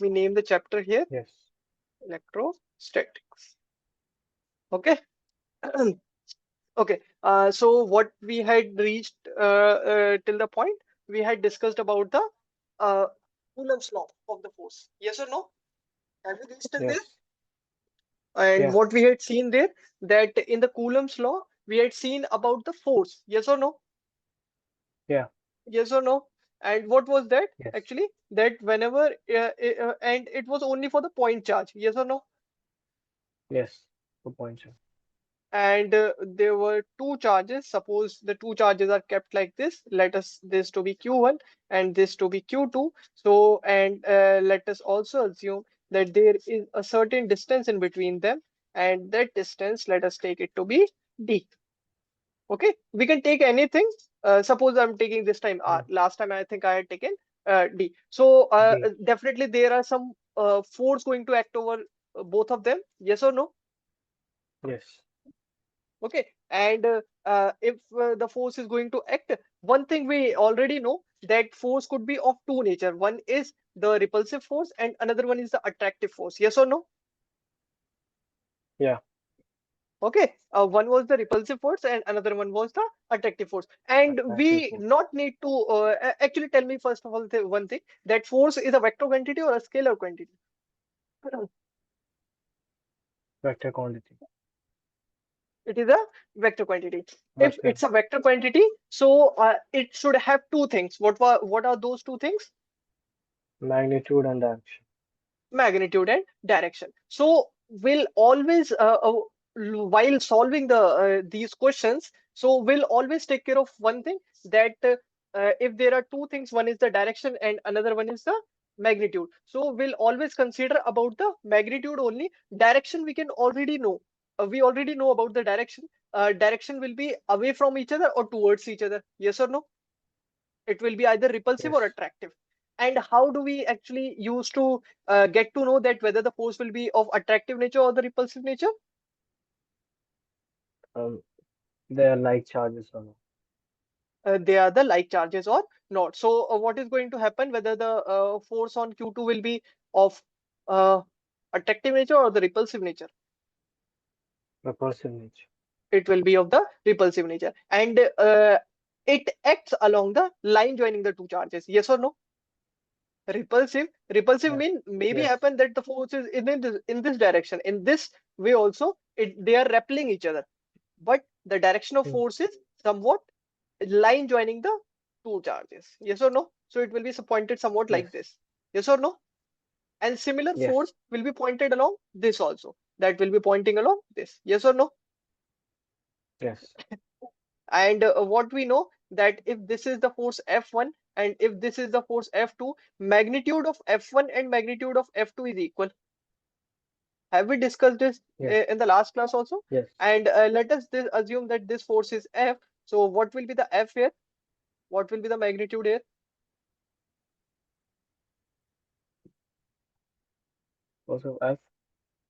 Let me name the chapter here, Yes. electrostatics. Okay. Okay. So what we had reached till the point, we had discussed about the uh, Coulomb's law of the force. Yes or no? Have you reached till there? Yes. And Yeah. what we had seen there, that in the Coulomb's law, we had seen about the force. Yes or no? Yeah. Yes or no? And what was that Yes. actually? That whenever, and it was only for the point charge. Yes or no? Yes. Good point, sir. And there were two charges. Suppose the two charges are kept like this. Let us this to be q1 and this to be q2. So, and let us also assume that there is a certain distance in between them, and that distance, let us take it to be d. Okay, we can take anything. Suppose I'm taking this time r. Mm. Last time I think I had taken d. So D. definitely there are some force going to act over both of them. Yes or no? Yes. Okay, and if the force is going to act, one thing we already know, that force could be of two nature. One is the repulsive force and another one is the attractive force. Yes or no? Yeah. Okay, one was the repulsive force and another one was the attractive force. And Attractive we force. not need to actually tell me first of all one thing, that force is a vector quantity or a scalar quantity. Vector quantity. It is a vector quantity. If Vector. it's a vector quantity, so it should have two things. What are those two things? Magnitude and direction. Magnitude and direction. So we'll always, while solving these questions, so we'll always take care of one thing, that if there are two things, one is the direction and another one is the magnitude. So we'll always consider about the magnitude only. Direction we can already know. We already know about the direction. Direction will be away from each other or towards each other. Yes or no? It will be either repulsive or Yes. attractive. And how do we actually use to get to know that whether the force will be of attractive nature or the repulsive nature? Um, they are like charges or not. They are the like charges or not. So what is going to happen, whether the force on q2 will be of uh, attractive nature or the repulsive nature? Repulsive nature. It will be of the repulsive nature, and it acts along the line joining the two charges. Yes or no? Repulsive Yeah. mean maybe Yes. happen that the force is in this direction. In this way also, they are repelling each other. But the direction of Mm. force is somewhat line joining the two charges. Yes or no? So it will be pointed somewhat Yes. like this. Yes or no? And similar Yes. force will be pointed along this also. That will be pointing along this. Yes or no? Yes. And what we know, that if this is the force F1 and if this is the force F2, magnitude of F1 and magnitude of F2 is equal. Have we discussed this Yes. in the last class also? Yes. And let us assume that this force is F. So what will be the F here? What will be the magnitude here? Also F.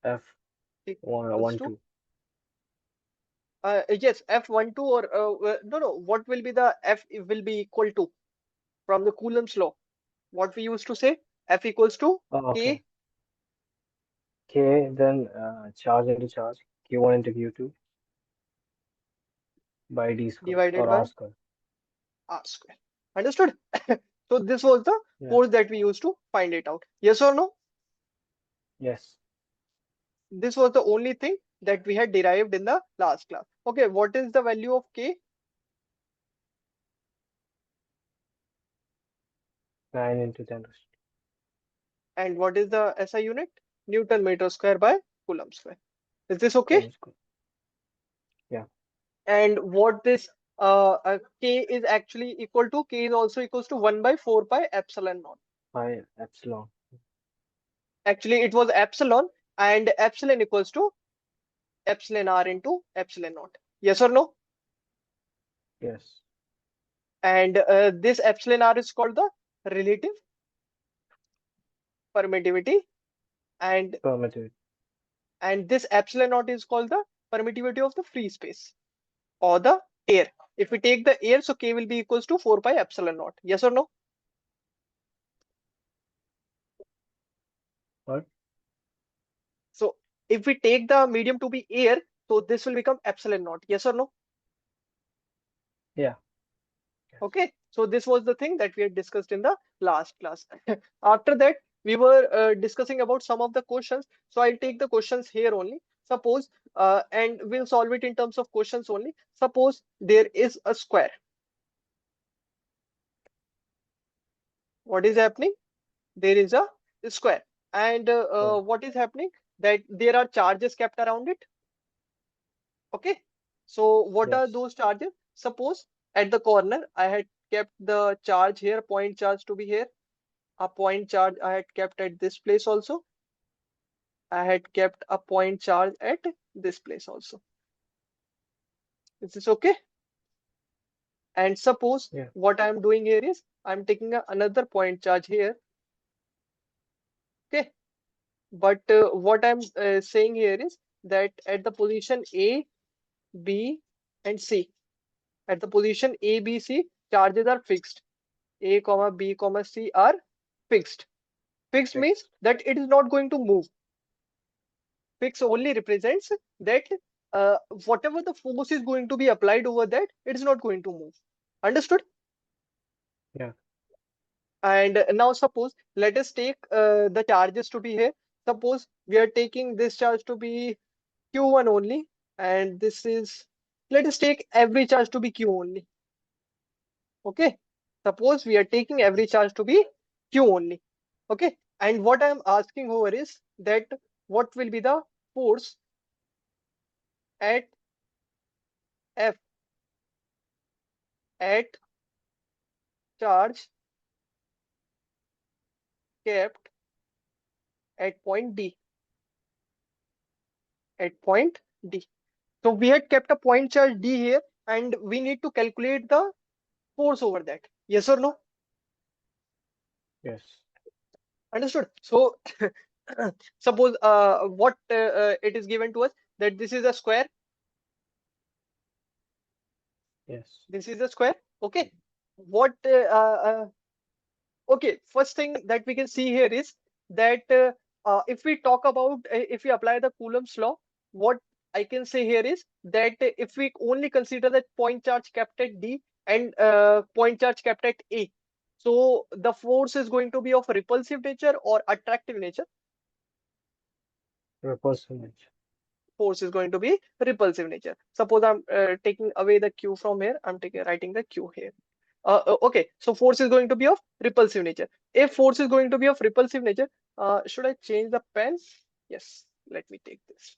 F. Equals One to, two. yes, F12 or no, no. What will be the F will be equal to from the Coulomb's law? What we used to say, F equals to Oh, okay. K K then charge into charge. Q1 into Q2 by D square divided or by R square. R square. Understood? So this was the Yeah. force that we used to find it out. Yes or no? Yes. This was the only thing that we had derived in the last class. Okay, what is the value of K? 9 into 10 raised And what is the SI unit? Newton meter square by Coulomb square. Is this to okay? 10 square. Yeah. And what this K is actually equal to, K is also equals to 1 by 4 pi epsilon naught. Pi epsilon. Actually, it was epsilon, and epsilon equals to epsilon r into epsilon naught. Yes or no? Yes. And this epsilon r is called the relative permittivity, and Permitted. this epsilon naught is called the permittivity of the free space or the air. If we take the air, so K will be equals to 4 pi epsilon naught. Yes or no? What? So if we take the medium to be air, so this will become epsilon naught. Yes or no? Yeah. Yes. Okay. So this was the thing that we had discussed in the last class. After that, we were discussing about some of the questions. So I'll take the questions here only. Suppose, and we'll solve it in terms of questions only. Suppose there is a square. What is happening? There is a square. And Yeah. what is happening? That there are charges kept around it. Okay. So what are Yes. those charges? Suppose at the corner, I had kept the charge here, point charge to be here. A point charge I had kept at this place also. I had kept a point charge at this place also. Is this okay? And suppose Yeah. what I'm doing here is I'm taking another point charge here. Okay. But what I'm saying here is that at the position A, B, and C, at the position A, B, C, charges are fixed. A, comma, B, comma, C are fixed. Fixed means Fixed. that it is not going to move. Fix only represents that uh, whatever the force is going to be applied over that, it is not going to move. Understood? Yeah. And now suppose let us take the charges to be here. Suppose we are taking this charge to be Q1 only, and this is, let us take every charge to be Q only. Okay. Suppose we are taking every charge to be Q only. Okay. And what I am asking over is that what will be the force at F at charge kept at point D, at point D. So we had kept a point charge D here, and we need to calculate the force over that. Yes or no? Yes. Understood? So suppose what it is given to us, that this is a square, Yes. this is a square. Okay. What okay, first thing that we can see here is that if we talk about, if we apply the Coulomb's law, what I can say here is that if we only consider that point charge kept at D and point charge kept at A, so the force is going to be of repulsive nature or attractive nature. Repulsive nature. Force is going to be repulsive nature. Suppose I'm taking away the Q from here, I'm taking writing the Q here. Okay, so force is going to be of repulsive nature. If force is going to be of repulsive nature, should I change the pen? Yes, let me take this.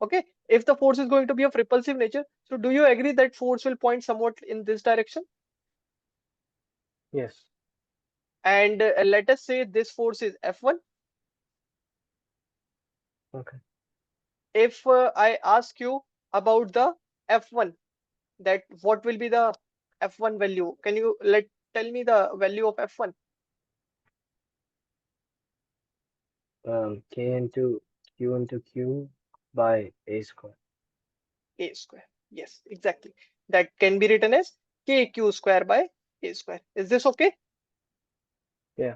Okay, if the force is going to be of repulsive nature, so do you agree that force will point somewhat in this direction? Yes. And let us say this force is F1. Okay. If I ask you about the F1, that what will be the F1 value? Can you tell me the value of F1? K into Q into Q by A square. A square. Yes, exactly. That can be written as KQ square by A square. Is this okay? Yeah.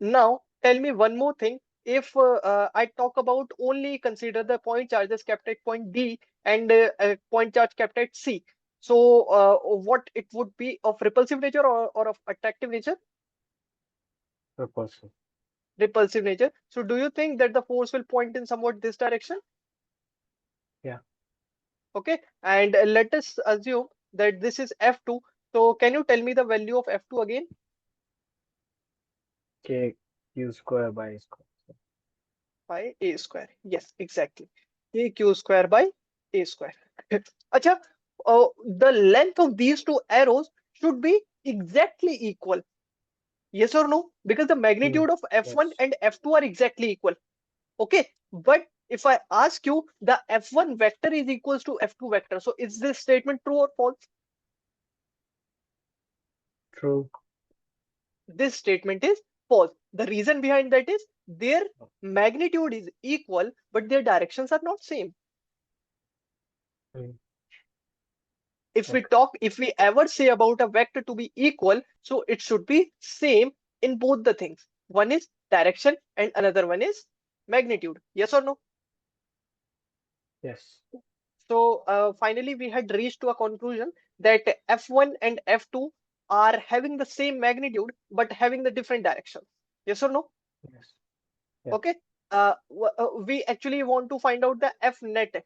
Now, tell me one more thing. If I talk about only consider the point charges kept at point D and point charge kept at C. So, what it would be of repulsive nature or of attractive nature? Repulsive. Repulsive nature. So, do you think that the force will point in somewhat this direction? Yeah. Okay. And let us assume that this is F2. So, can you tell me the value of F2 again? K Q square by A square. By A square. Yes, exactly. KQ square by A square. Acha, the length of these two arrows should be exactly equal. Yes or no? Because the Hmm. magnitude of F1 Yes. and F2 are exactly equal. Okay. But if I ask you, the F1 vector is equals to F2 vector. So is this statement true or false? True. This statement is false. The reason behind that is their magnitude is equal, but their directions are not same. Hmm. If we Okay. talk, if we ever say about a vector to be equal, so it should be same in both the things. One is direction, and another one is magnitude. Yes or no? Yes. So finally, we had reached to a conclusion that F1 and F2 are having the same magnitude but having the different direction. Yes or no? Yes. Yeah. Okay. We actually want to find out the F net,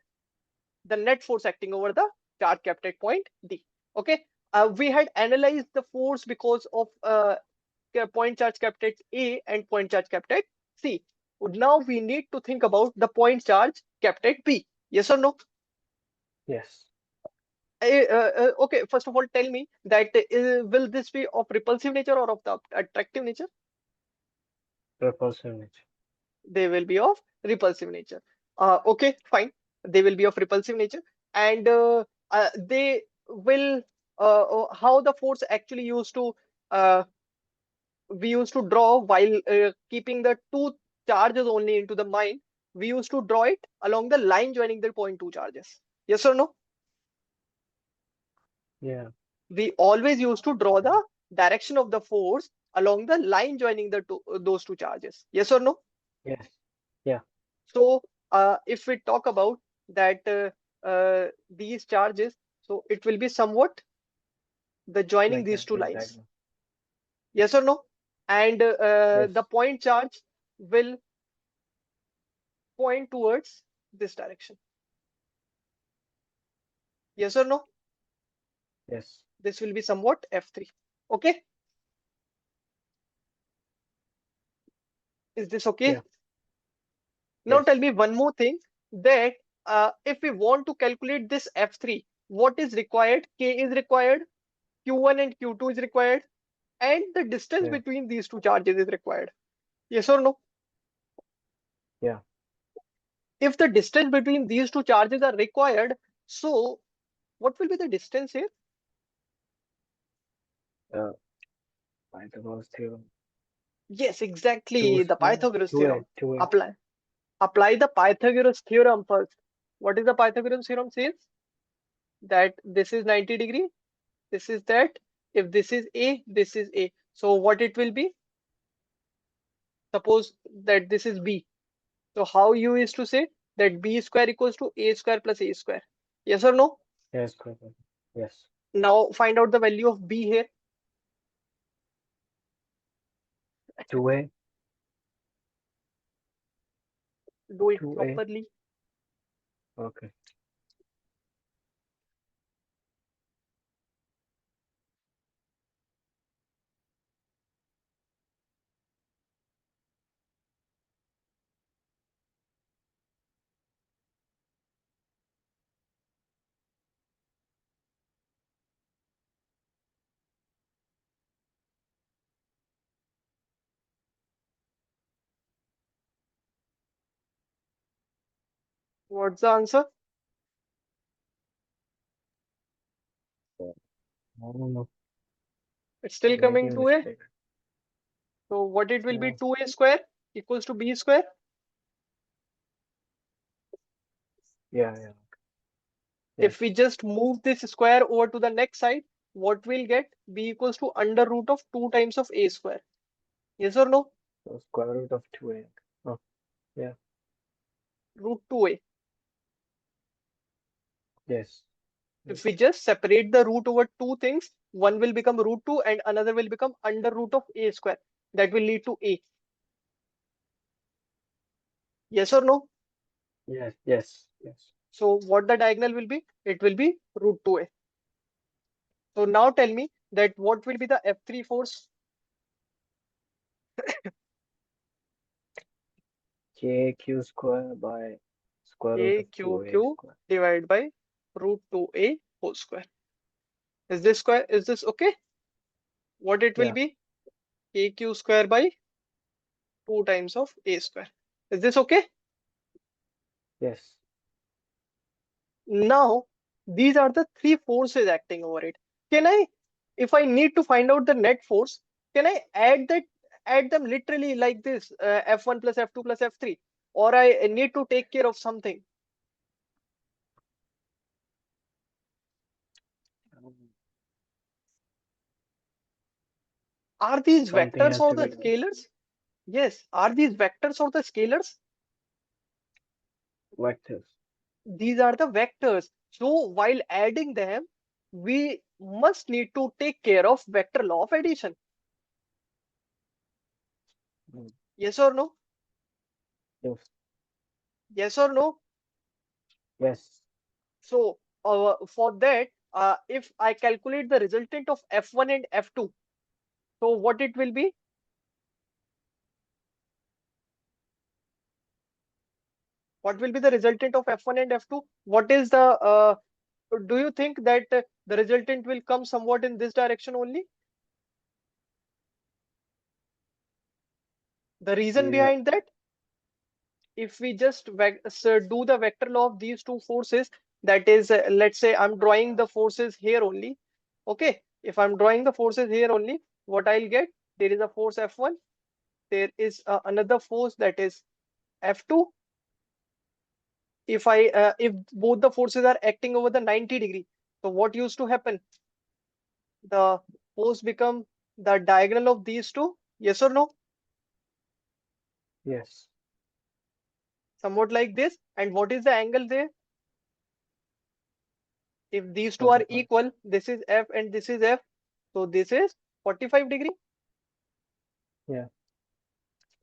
the net force acting over the charge kept at point D. Okay. We had analyzed the force because of point charge kept at A and point charge kept at C. Now we need to think about the point charge kept at B. Yes or no? Yes. Okay, first of all, tell me that will this be of repulsive nature or of the attractive nature? Repulsive nature. They will be of repulsive nature. Okay, fine. They will be of repulsive nature, and they will how the force actually used to uh, we used to draw while keeping the two charges only into the mind. We used to draw it along the line joining the point two charges. Yes or no? Yeah. We always used to draw the direction of the force along the line joining the those two charges. Yes or no? Yes. Yeah. So if we talk about that these charges, so it will be somewhat the joining Like these that. two Like lines. diagonal. Yes or no? And the Yes. point charge will point towards this direction. Yes or no? Yes. This will be somewhat F3. Okay, is this okay? Yeah. Now tell Yes. me one more thing that if we want to calculate this F3, what is required? K is required, Q1 and Q2 is required, and the distance Yeah. between these two charges is required. Yes or no? Yeah. If the distance between these two charges are required, so what will be the distance here? Uh, Pythagoras theorem. Yes, Two exactly, the square. Pythagoras Two a. theorem. Two a. Apply. Apply the Pythagoras theorem first. What is the Pythagoras theorem says? That this is 90 degree, this is that. If this is A, this is A. So what it will be? Suppose that this is B. So how you is to say that B square equals to A square plus A square? Yes or no? Yes. Correct. Yes. Now find out the value of B here. Two a. Do it Two a. properly. Okay. What's the answer? So, I don't know. It's still coming Making to A. mistake. So what it will be Yeah. 2A square equals to B square. Yeah. Yeah. If Yes. we just move this square over to the next side, what we'll get? B equals to under root of 2 times of A square. Yes or no? So square root of two a. Oh. Yeah. Root 2A. Yes. If Yes. we just separate the root over two things, one will become root 2 and another will become under root of A square. That will lead to A. Yes or no? Yes. Yes. Yes. So what the diagonal will be? It will be root 2A. So now tell me that what will be the F3 force? KQ square by square root A of Q 2a Q square. divided by root 2A whole square. Is this square? Is this okay? What it will Yeah. be? AQ square by 2 times of A square. Is this okay? Yes. Now, these are the three forces acting over it. Can I, if I need to find out the net force, can I add them literally like this, F1 plus F2 plus F3? Or I need to take care of something? Um, Are these Something vectors has or to the be done. scalars? Yes, are these vectors or the scalars? Vectors. These are the vectors. So while adding them, we must need to take care of vector law of addition. Mm. Yes or no? Yes. Yes or no? Yes. So for that, if I calculate the resultant of F1 and F2, so what it will be? What will be the resultant of F1 and F2? What is the, do you think that the resultant will come somewhat in this direction only? The reason Yeah. behind that, if we just do the vector law of these two forces, that is, let's say I'm drawing the forces here only. Okay, if I'm drawing the forces here only, what I'll get, there is a force F1, there is another force that is F2. If both the forces are acting over the 90-degree, so what used to happen? The force become the diagonal of these two. Yes or no? Yes. Somewhat like this. And what is the angle there? If these two are 45. equal, this is F and this is F, so this is 45-degree. Yeah.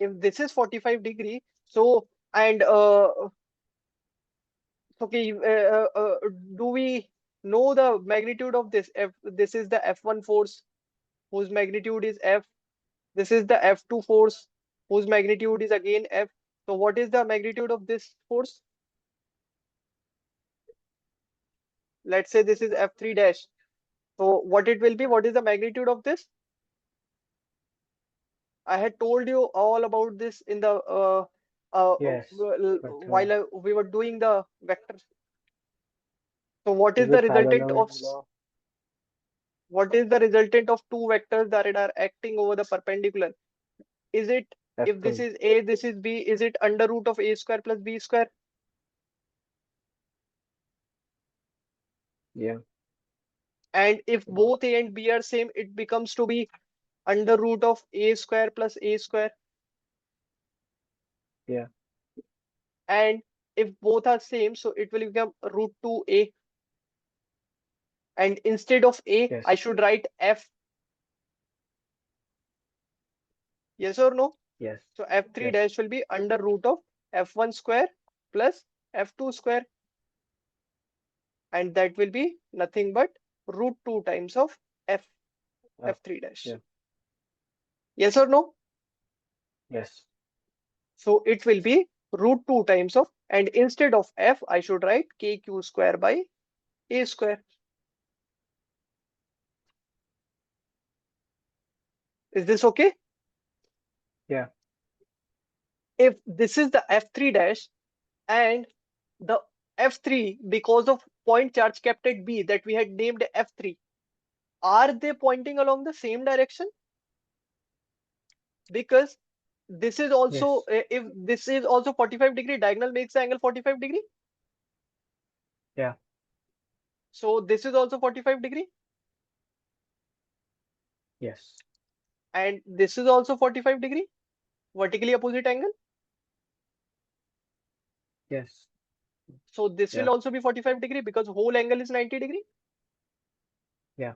If this is 45-degree, so and okay, do we know the magnitude of this? F, this is the F1 force whose magnitude is F. This is the F2 force whose magnitude is again F. So what is the magnitude of this force? Let's say this is F3 dash. So what it will be? What is the magnitude of this? I had told you all about this in the Yes. Vector. while we were doing the vector. So what Is is the it resultant parallel of law? two vectors that are acting over the perpendicular? Is it, if this F2. is A, this is B, is it under root of A square plus B square? Yeah. And if Wow. both A and B are same, it becomes to be under root of A square plus A square. Yeah. And if both are same, so it will become root 2A. And instead of A, I Yes. should write F. Yes or no? Yes. So F3 Yes. dash will be under root of F1 square plus F2 square. And that will be nothing but root 2 times of F, F. F3 dash. Yeah. Yes or no? Yes. So it will be root 2 times of, and instead of F, I should write KQ square by A square. Is this okay? Yeah. If this is the F3 dash and the F3, because of point charge kept at B that we had named F3, are they pointing along the same direction? Because this is also, Yes. if this is also 45-degree, diagonal makes the angle 45-degree. Yeah. So this is also 45-degree, Yes. and this is also 45-degree, vertically opposite angle. Yes. So this will Yeah. also be 45-degree because whole angle is 90-degree. Yeah.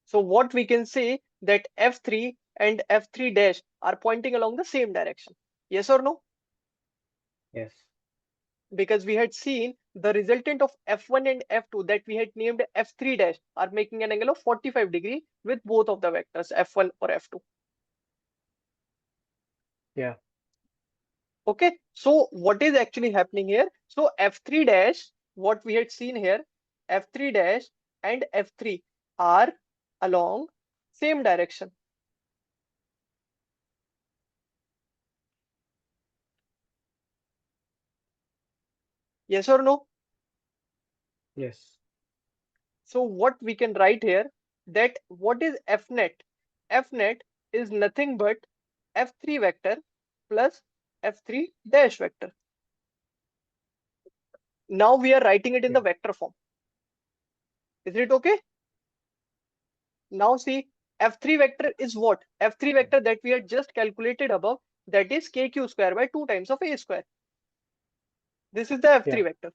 So what we can say that F3 and F3 dash are pointing along the same direction. Yes or no? Yes. Because we had seen the resultant of F1 and F2 that we had named F3 dash are making an angle of 45-degree with both of the vectors F1 or F2. Yeah. Okay, so what is actually happening here? So F3 dash, what we had seen here, F3 dash and F3 are along same direction. Yes or no? Yes. So what we can write here, that what is Fnet? Fnet is nothing but F3 vector plus F3 dash vector. Now we are writing it in the Yeah. vector form. Is it okay? Now see. F3 vector is what? F3 vector that we had just calculated above, that is kq square by 2 times of a square. This is the F3 Yeah. vector.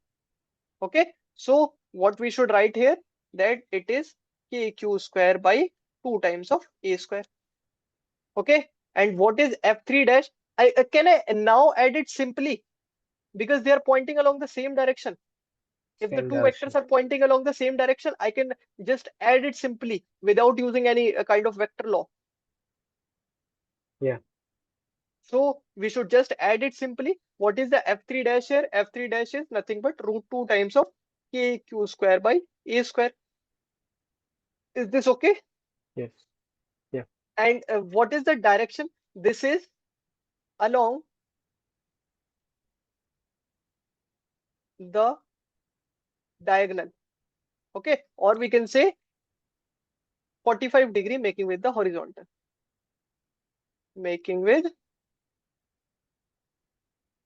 Okay, so what we should write here, that it is kq square by 2 times of a square. Okay, and what is F3 dash? I can I now add it simply because they are pointing along the same direction. If the Same two vectors direction. are pointing along the same direction, I can just add it simply without using any kind of vector law. Yeah. So we should just add it simply. What is the F3 dash here? F3 dash is nothing but root 2 times of kq square by a square. Is this okay? Yes. Yeah. And what is the direction? This is along the diagonal. Okay, or we can say 45-degree making with the horizontal. Making with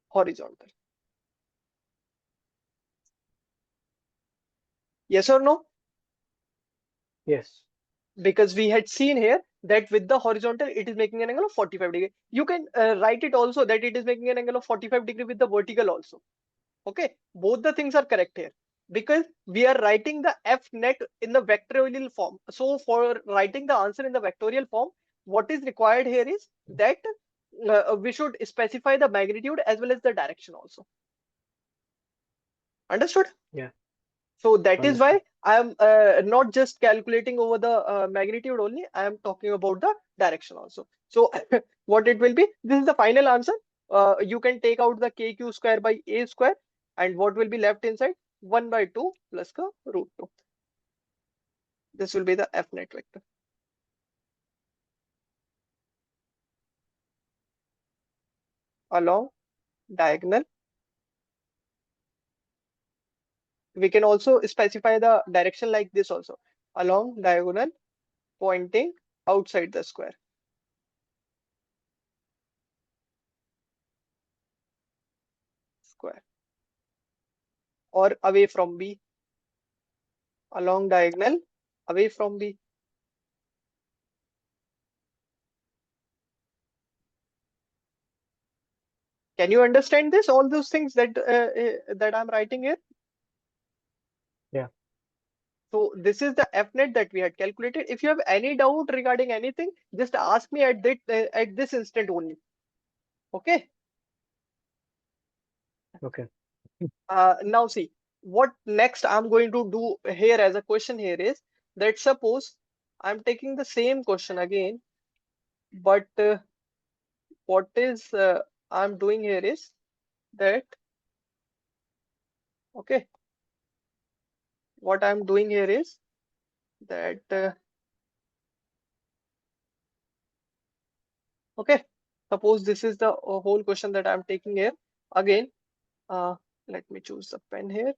horizontal. Yes or no? Yes. Because we had seen here that with the horizontal it is making an angle of 45 degree. You can write it also that it is making an angle of 45 degree with the vertical also. Okay, both the things are correct here because we are writing the f net in the vectorial form. So for writing the answer in the vectorial form, what is required here is that we should specify the magnitude as well as the direction also. Understood? Yeah. So that is Understood. why I am not just calculating over the magnitude only, I am talking about the direction also. So what it will be, this is the final answer. You can take out the kq square by a square, and what will be left inside? 1 by 2 plus the root 2. This will be the f net vector along diagonal. We can also specify the direction like this also, along diagonal pointing outside the square or away from B, along diagonal away from B. Can you understand this? All those things that I'm writing here. Yeah. So this is the F net that we had calculated. If you have any doubt regarding anything, just ask me at this instant only. Okay. Okay. Now see what next I'm going to do here as a question here is that suppose I'm taking the same question again, but what is I'm doing here is that okay. What I'm doing here is that okay, suppose this is the whole question that I'm taking here. Again, uh, let me choose the pen here.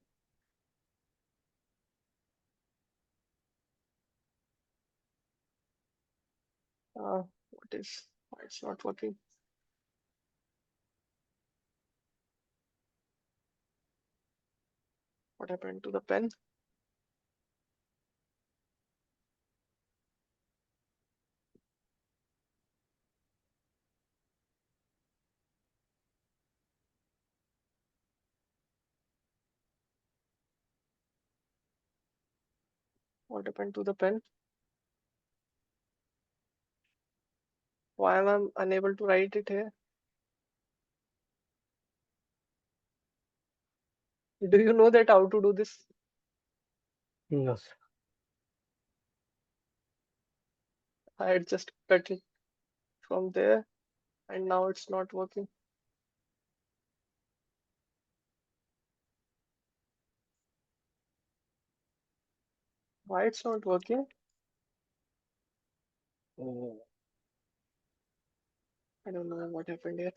What is, why it's not working? What happened to the pen? What happened to the pen? Why am I unable to write it here? Do you know that how to do this? No, sir. I had just cut it from there and now it's not working. Why it's not working? Oh, I don't know what happened here.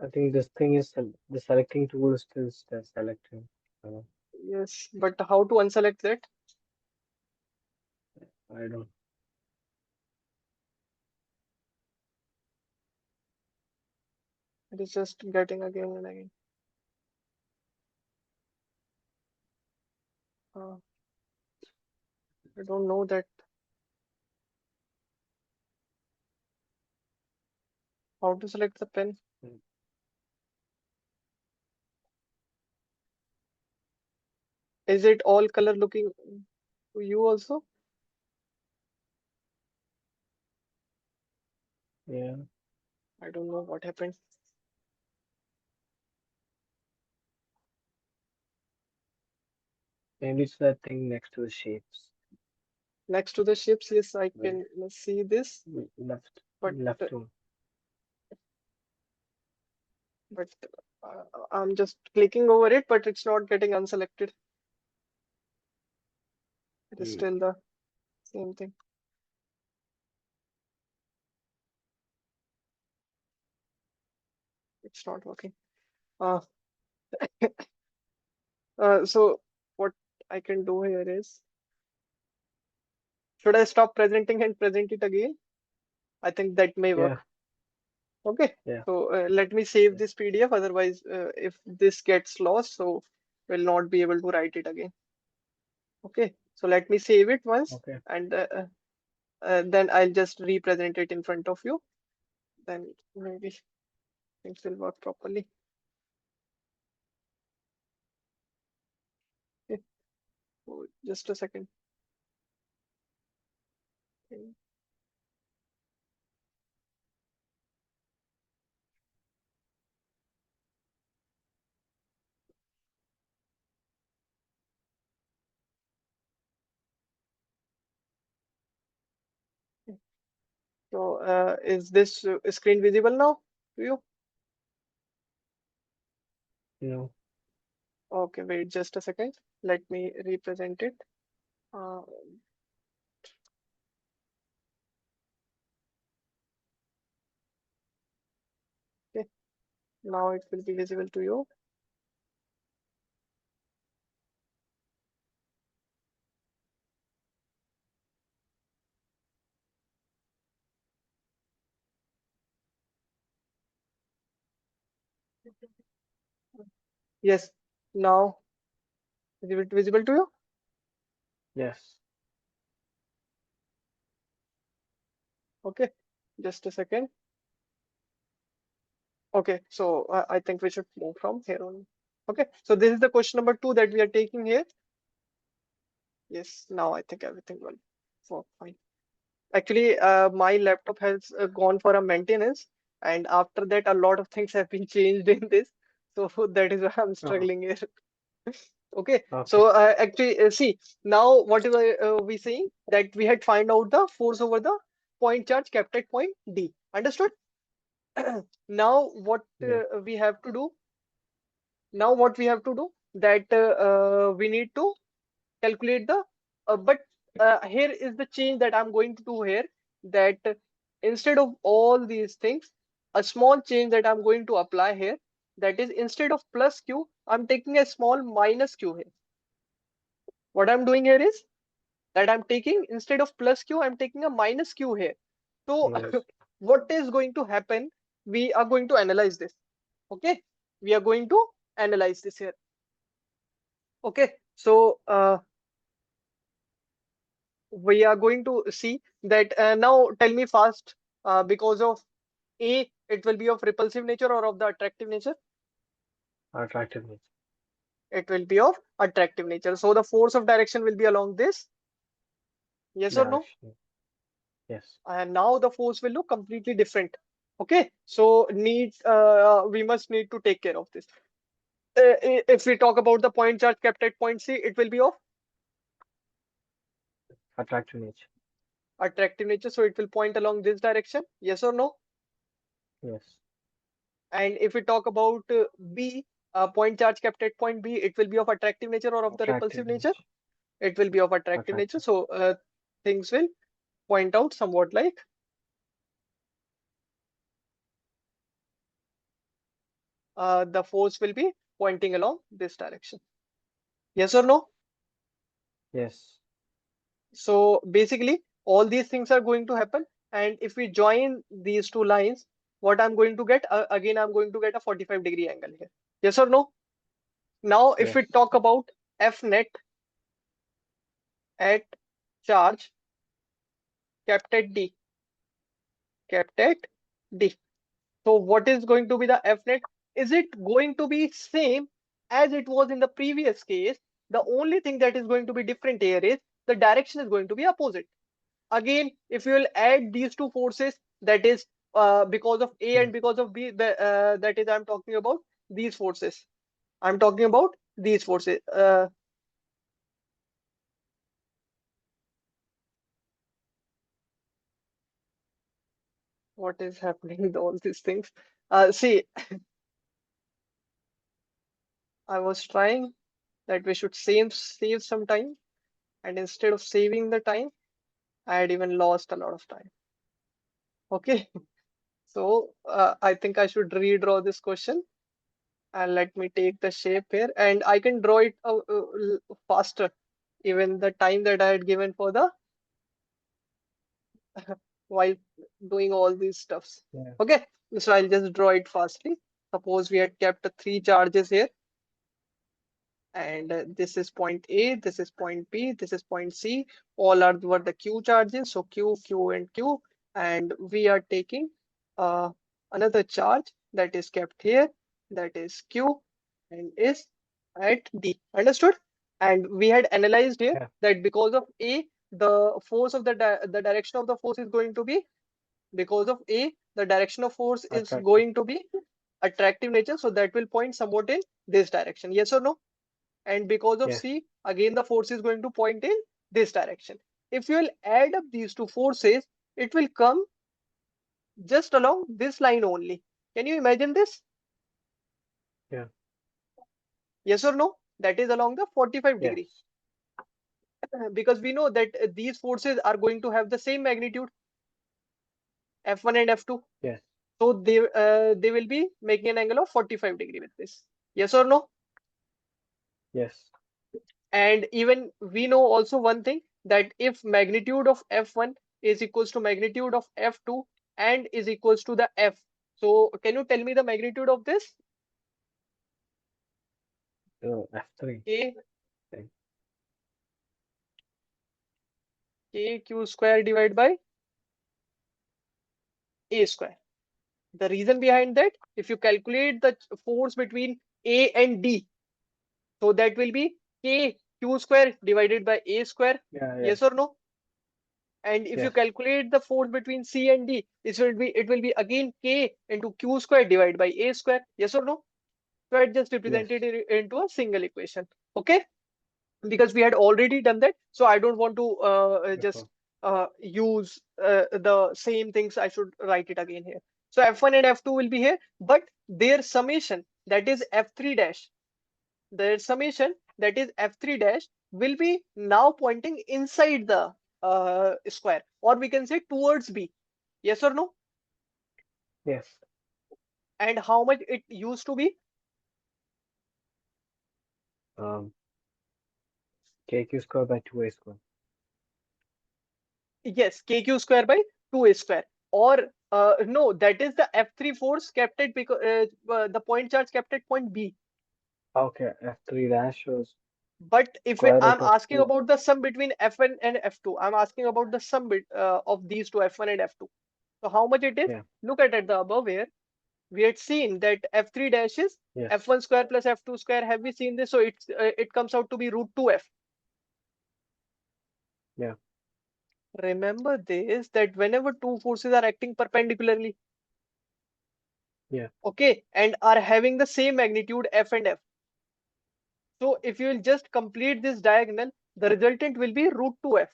I think this thing is the selecting tool is still selecting. Uh, Yes, but how to unselect that? I don't. It is just getting again and again. Uh, I don't know that. How to select the pen? Mm, Is it all color looking to you also? yeah, I don't know what happened. maybe it's that thing next to the shapes. Next to the ships, yes, I Well, can see this, left, but left one. but I'm just clicking over it, but it's not getting unselected. It is Mm, still the same thing. It's not working. Uh, so what I can do here is, should I stop presenting and present it again? I think that may yeah, work. Okay. yeah, So let me save yeah. this PDF. Otherwise, if this gets lost, so we'll not be able to write it again. Okay. So let me save it once, Okay, and then I'll just represent it in front of you. Then maybe things will work properly. Okay. So just a second. Okay. So is this screen visible now to you? no, Okay, wait just a second. Let me represent it. Uh, okay, now it will be visible to you. Yes, now is it visible to you? yes, Okay, just a second. Okay, so I think we should move from here on. Okay, so this is the question number 2 that we are taking here. Yes, now I think everything will work fine. Actually, my laptop has gone for a maintenance, and after that, a lot of things have been changed in this. So that is why I'm oh, struggling here. Okay, okay, so actually, see, now what is we saying that we had find out the force over the point charge kept at point D. Understood? Now what yeah, we have to do? Now what we have to do that we need to calculate the but here is the change that I'm going to do here, that instead of all these things, a small change that I'm going to apply here, that is instead of plus q, I'm taking a small minus q here. What I'm doing here is that I'm taking, instead of plus q, I'm taking a minus q here. So minus, what is going to happen, we are going to analyze this. Okay, we are going to analyze this here. Okay, so we are going to see that now tell me fast, because of A, it will be of repulsive nature or of the attractive nature? attractiveness, It will be of attractive nature. So the force of direction will be along this, yes or no? direction, yes, And now the force will look completely different. Okay, so we must need to take care of this. If we talk about the point charge kept at point C, it will be of attractive nature, attractive nature, so it will point along this direction, yes or no? yes, And if we talk about B, point charge kept at point B, it will be of attractive nature or of the repulsive attractive nature? nature, It will be of attractive nature. attractive, So things will point out somewhat like the force will be pointing along this direction. Yes or no? yes, So basically, all these things are going to happen. And if we join these two lines, what I'm going to get, again, I'm going to get a 45-degree angle here. Yes or no? Now, if we yes, talk about F net at charge kept at D, kept at D. So what is going to be the F net? Is it going to be same as it was in the previous case? The only thing that is going to be different here is the direction is going to be opposite. Again, if you will add these two forces, that is because of A Yeah. and because of B, that is I'm talking about these forces. I'm talking about these forces. What is happening with all these things? See, I was trying that we should save some time, and instead of saving the time, I had even lost a lot of time. Okay, so I think I should redraw this question, and let me take the shape here, and I can draw it faster, even the time that I had given for the while doing all these stuffs. Yeah. Okay, so I'll just draw it fastly. Suppose we had kept three charges here, and this is point A, this is point B, this is point C. All are were the Q charges, so Q, Q, and Q, and we are taking uh, another charge that is kept here, that is Q, and is at D. Understood? And we had analyzed here Yeah. that because of A, the force of the direction of the force is going to be, because of A, the direction of force is Attractive. going to be attractive nature, so that will point somewhat in this direction. Yes or no? And because of Yes. C, again the force is going to point in this direction. If you will add up these two forces, it will come just along this line only. Can you imagine this? Yeah. Yes or no? That is along the 45 Yes. degree. Because we know that these forces are going to have the same magnitude, F1 and F2. Yes. So they will be making an angle of 45 degree with this. Yes or no? Yes. And even we know also one thing, that if magnitude of F1 is equals to magnitude of F2 and is equals to the F. So can you tell me the magnitude of this? F3. K, Thing. K Q square divided by A square. The reason behind that, if you calculate the force between A and D, so that will be K Q square divided by A square. Yeah. Yes Yes. or no? And if you Yes. calculate the force between C and D, it will be again K into Q square divided by A square. Yes or no? So I just Yes. represented it into a single equation. Okay, because we had already done that, so I don't want to just Before. use the same things. I should write it again here. So F1 and F2 will be here, but their summation, that is F3 dash, their summation, that is F3 dash, will be now pointing inside the square, or we can say towards B. Yes or no? Yes. And how much it used to be? Um. KQ square by 2A square. Yes, KQ square by 2A square. Or no, that is the F3 force kept at, because the point charge kept at point B. Okay. F3 dash was But if square root I'm of asking 2. about the sum between F1 and F2, I'm asking about the sum of these two, F1 and F2. So how much it is? Yeah. Look at the above here. We had seen that F3 dash is Yes. F1 square plus F2 square. Have we seen this? So it comes out to be root 2F. Yeah. Remember this, that whenever two forces are acting perpendicularly, Yeah. okay, and are having the same magnitude F and F. So if you will just complete this diagonal, the resultant will be root 2F.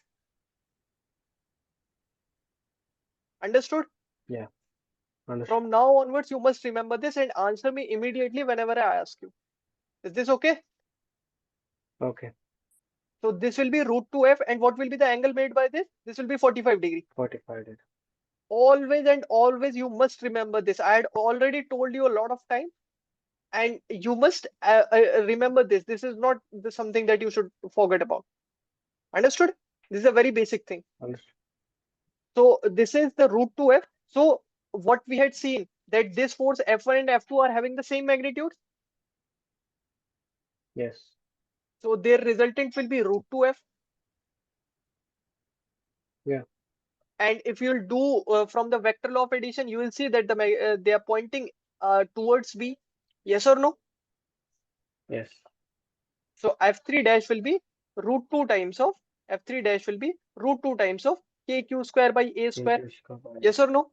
Understood? Yeah. Understood. From now onwards, you must remember this and answer me immediately whenever I ask you. Is this okay? Okay. So this will be root 2F, and what will be the angle made by this? This will be 45 degree. 45 it. Always and always you must remember this. I had already told you a lot of time, and you must remember this. This is not something that you should forget about. Understood? This is a very basic thing. Understood. So this is the root 2F. So what we had seen, that this force F1 and F2 are having the same magnitude. Yes. So their resultant will be root 2F. Yeah. And if you'll do from the vector law of addition, you will see that they are pointing towards B. Yes or no? Yes. So f3 dash will be root 2 times of f3 dash will be root 2 times of kq square by a square. KQ square by A Yes or square. no?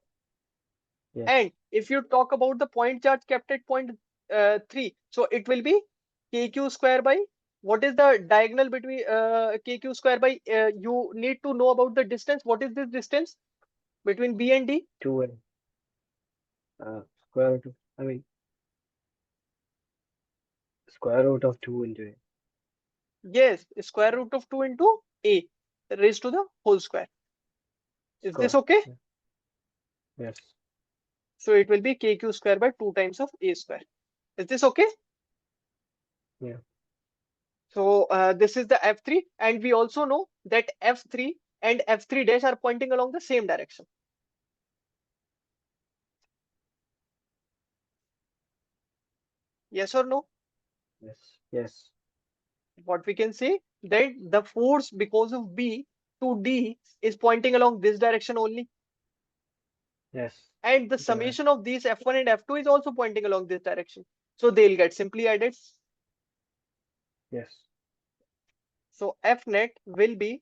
Yes. And if you talk about the point charge kept at point 3, so it will be kq square by, what is the diagonal between kq square by, you need to know about the distance. What is this distance between B and D? 2A. Square root of, I mean, square root of 2 into A. Yes, square root of 2 into A raised to the whole square. Is this Square. okay? Yeah. Yes. So it will be kq square by 2 times of A square. Is this okay? Yeah. So this is the f3, and we also know that f3 and f3 dash are pointing along the same direction. Yes or no? Yes. Yes. What we can say that the force because of B to D is pointing along this direction only, Yes. and the Correct. summation of these f1 and f2 is also pointing along this direction. So they'll get simply added. Yes. So f net will be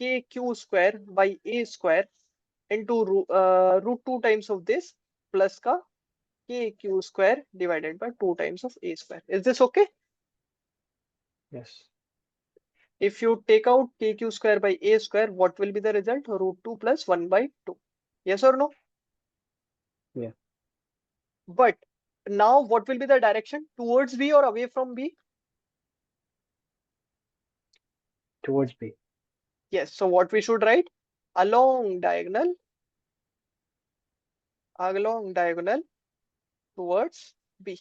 kq square by A square into root 2 times of this plus ka kq square divided by 2 times of A square. Is this okay? Yes. If you take out kq square by A square, what will be the result? Root 2 plus 1 by 2. Yes or no? Yeah. But now what will be the direction? Towards B or away from B? Towards B. Yes. So what we should write? Along diagonal, along diagonal towards B,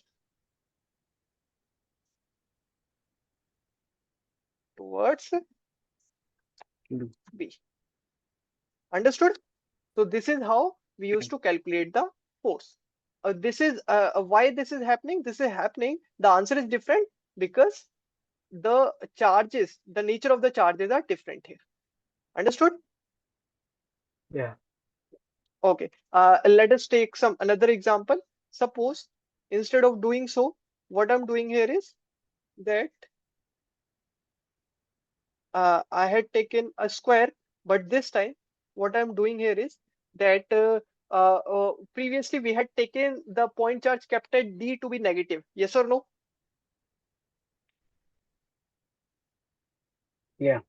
towards B. B. Understood? So this is how we Yeah. used to calculate the force. This is why this is happening. This is happening. The answer is different because the charges, the nature of the charges are different here. Understood? Yeah. Okay. Let us take some another example. Suppose instead of doing so, what I'm doing here is that I had taken a square, but this time what I'm doing here is that previously we had taken the point charge kept at D to be negative. Yes or no? Yeah.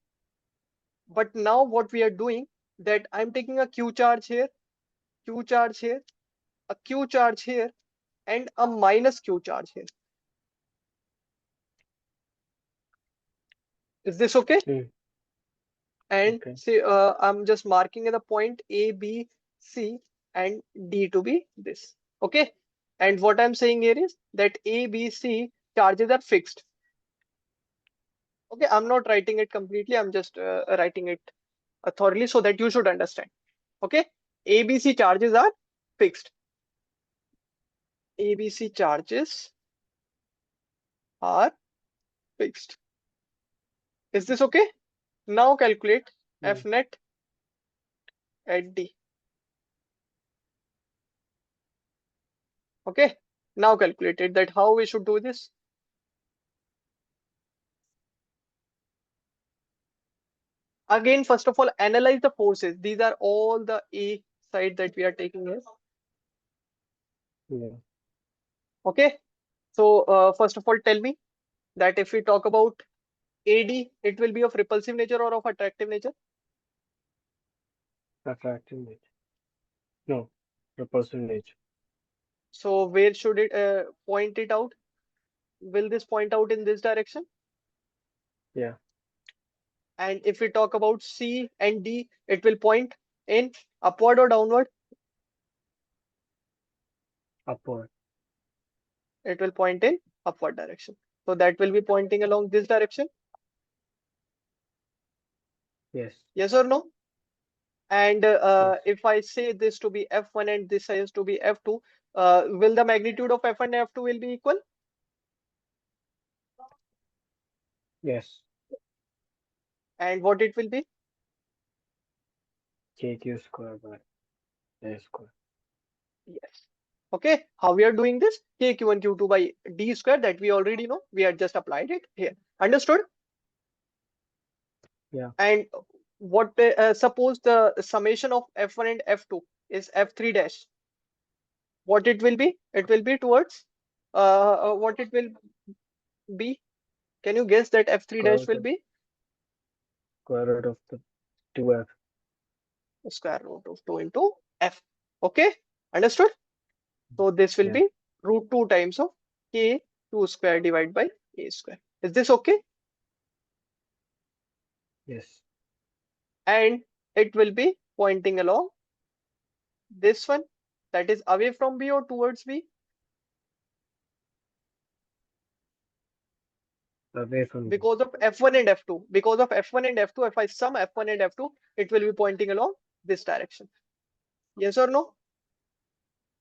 But now what we are doing that I'm taking a Q charge here, Q charge here, a Q charge here, and a minus Q charge here. Is this okay? Mm. And Okay. say I'm just marking the point A, B, C, and D to be this. Okay. And what I'm saying here is that A, B, C charges are fixed. Okay. I'm not writing it completely. I'm just writing it thoroughly so that you should understand. Okay. A, B, C charges are fixed. A, B, C charges are fixed. Is this okay? Now calculate Mm. F net at D. Okay. Now calculate it that how we should do this. Again, first of all, analyze the forces. These are all the A side that we are taking here. Yeah. Okay. So first of all, tell me that if we talk about AD, it will be of repulsive nature or of attractive nature. Attractive nature. No. Repulsive nature. So where should it point it out? Will this point out in this direction? Yeah. And if we talk about C and D, it will point in upward or downward. Upward. It will point in upward direction. So that will be pointing along this direction. Yes. Yes or no? And Yes. if I say this to be F1 and this is to be F2, will the magnitude of F1 and F2 will be equal? Yes. And what it will be? KQ square by A square. Yes. Okay, how we are doing this? K Q1 Q2 by D square, that we already know. We had just applied it here. Understood? Yeah. And what suppose the summation of F1 and F2 is F3 dash. What it will be? It will be towards what it will be? Can you guess that F3 Square dash root will of be? the 2F. Square root of 2 into F. Okay, understood? So this will Yeah. be root 2 times of K2 square divided by A square. Is this okay? Yes. And it will be pointing along this one, that is away from B or towards B. Away from B. Because of F1 and F2. Because of F1 and F2, if I sum F1 and F2, it will be pointing along this direction. Yes or no?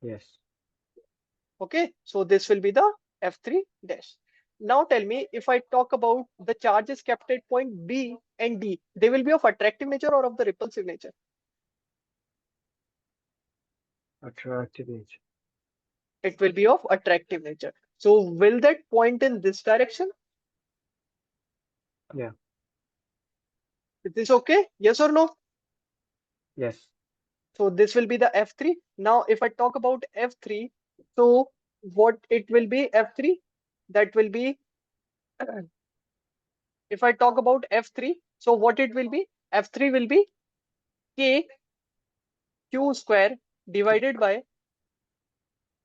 Yes. Okay, so this will be the F3 dash. Now tell me, if I talk about the charges kept at point B and D, they will be of attractive nature or of the repulsive nature? Attractive nature. It will be of attractive nature. So will that point in this direction? Yeah. Is this okay? Yes or no? Yes. So this will be the F3. Now, if I talk about F3, so what it will be F3? That will be, if I talk about F3, so what it will be? F3 will be K Q square divided by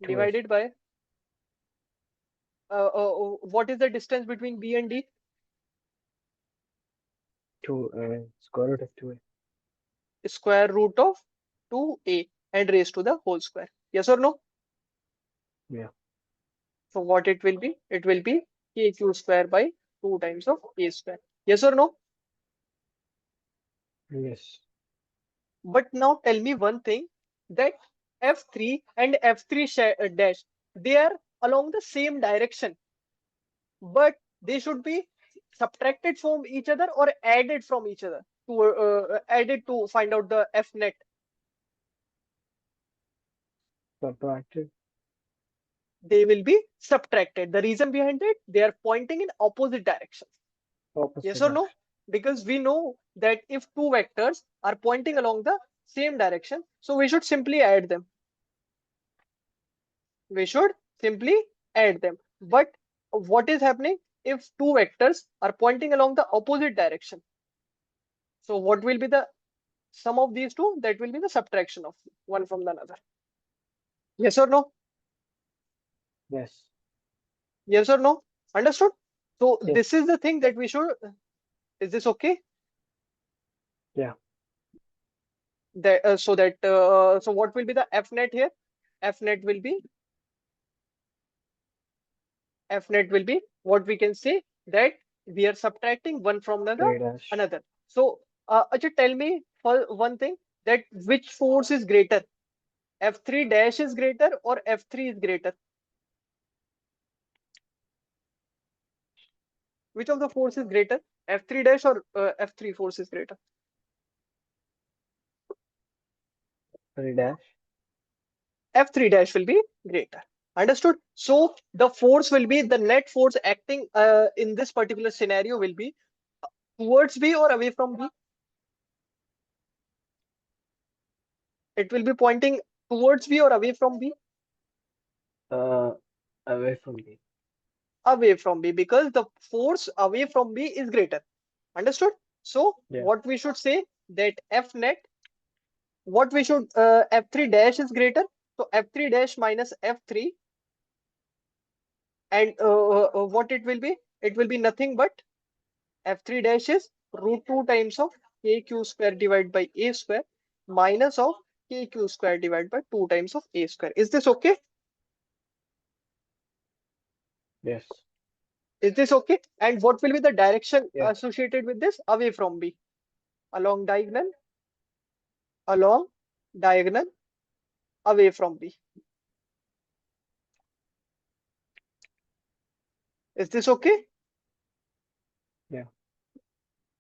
2F. divided by what is the distance between B and D? 2 square root of 2A. Square root of 2A and raised to the whole square. Yes or no? Yeah. So what it will be? It will be KQ square by 2 times of A square. Yes or no? Yes. But now tell me one thing, that F3 and F3 dash, they are along the same direction, but they should be subtracted from each other or added from each other to added to find out the F net. Subtracted. They will be subtracted. The reason behind it, they are pointing in opposite directions. Yes Opposite or no? direction. Because we know that if two vectors are pointing along the same direction, so we should simply add them. We should simply add them. But what is happening if two vectors are pointing along the opposite direction? So what will be the sum of these two? That will be the subtraction of one from the another. Yes or no? Yes. Yes or no? Understood? So Yes. this is the thing that we should. Is this okay? Yeah. That so what will be the F net here? F net will be F net will be what we can say, that we are subtracting one from another. A dash. Another. So, Ajay, tell me for one thing, that which force is greater? F3 dash is greater or F3 is greater? Which of the force is greater? F3 dash or F3 force is greater? A dash. F3 dash will be greater. Understood? So the force will be, the net force acting in this particular scenario will be towards B or away from B? It will be pointing towards B or away from B? Uh, Away from B. Away from B, because the force away from B is greater. Understood? So Yeah. what we should say, that F net, what we should F3 dash is greater. So F3 dash minus F3, and what it will be? It will be nothing but F3 dash is root 2 times of KQ square divided by A square minus of KQ square divided by 2 times of A square. Is this okay? Yes. Is this okay? And what will be the direction Yeah. associated with this? Away from B. Along diagonal, along diagonal, away from B. Is this okay? Yeah.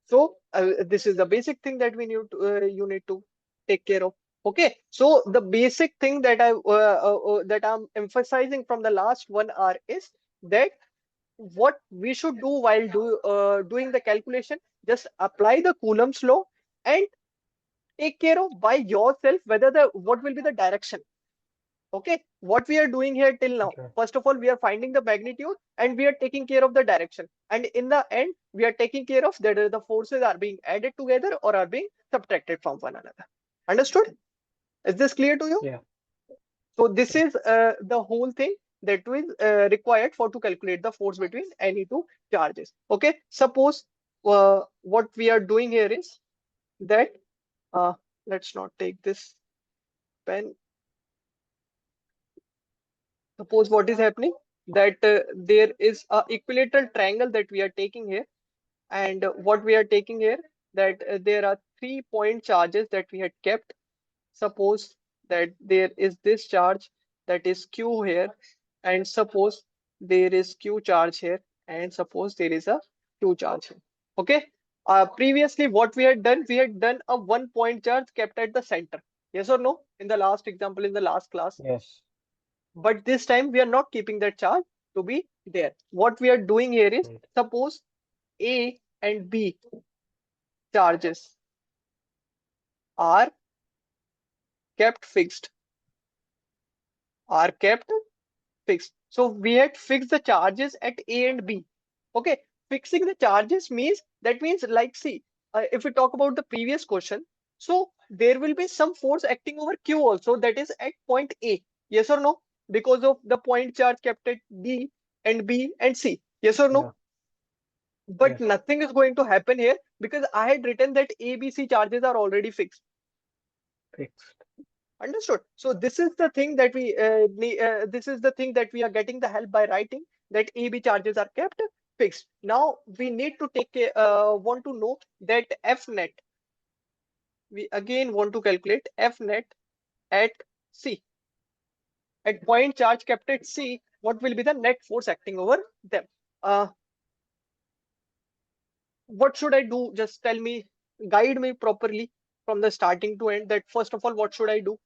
So this is the basic thing that we need to, you need to take care of. Okay, so the basic thing that that I'm emphasizing from the last 1 hour is that what we should do while doing the calculation, just apply the Coulomb's law and take care of by yourself whether the what will be the direction. Okay, what we are doing here till now, Okay. first of all, we are finding the magnitude and we are taking care of the direction. And in the end, we are taking care of whether the forces are being added together or are being subtracted from one another. Understood? Is this clear to you? Yeah. So this Yeah. is the whole thing that is required for to calculate the force between any two charges. Okay, suppose what we are doing here is that let's not take this pen. Suppose what is happening that there is a equilateral triangle that we are taking here, and what we are taking here that there are 3 point charges that we had kept. Suppose that there is this charge that is Q here, and suppose there is Q charge here, and suppose there is a Q charge here. Okay. Previously, what we had done a 1 point charge kept at the center. Yes or no? In the last example, in the last class. Yes. But this time we are not keeping that charge to be there. What we are doing here is, Right. suppose A and B charges are kept fixed, are kept fixed. So we had fixed the charges at A and B. Okay, fixing the charges means that means like see, if we talk about the previous question, so there will be some force acting over Q also that is at point A. Yes or no? Because of the point charge kept at D and B and C. Yes or no? Yeah. But Yes. nothing is going to happen here because I had written that ABC charges are already fixed. Fixed. Understood? So this is the thing that this is the thing that we are getting the help by writing that AB charges are kept fixed. Now we need to want to know that F net. We again want to calculate F net at C. At point charge kept at C, what will be the net force acting over them? Uh, what should I do? Just tell me, guide me properly from the starting to end. That first of all, what should I do?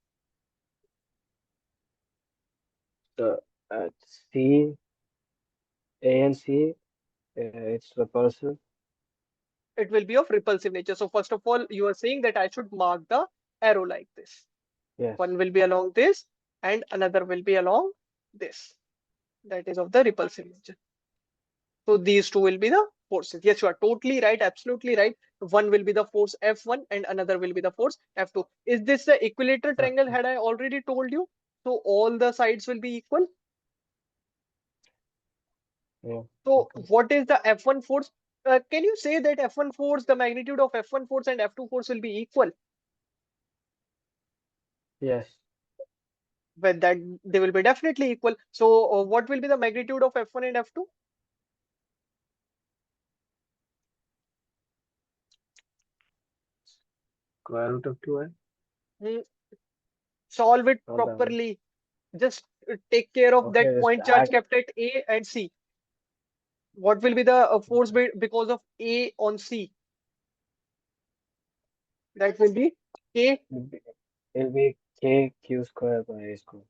The C, A and C, it's repulsive. It will be of repulsive nature. So first of all, you are saying that I should mark the arrow like this. Yes. One will be along this and another will be along this. That is of the repulsive nature. So these two will be the forces. Yes, you are totally right, absolutely right. One will be the force F1 and another will be the force F2. Is this the equilateral triangle Okay. had I already told you? So all the sides will be equal. Yeah. So Okay. what is the F1 force? Can you say that F1 force, the magnitude of F1 force and F2 force will be equal? Yes. But that they will be definitely equal. So what will be the magnitude of F1 and F2? Square root of 2i. Hmm, solve it Not that one. properly. Just take care of Okay. that Just point charge add kept at A and C. What will be the force because of A on C? That will be K it'll be K Q square by A square.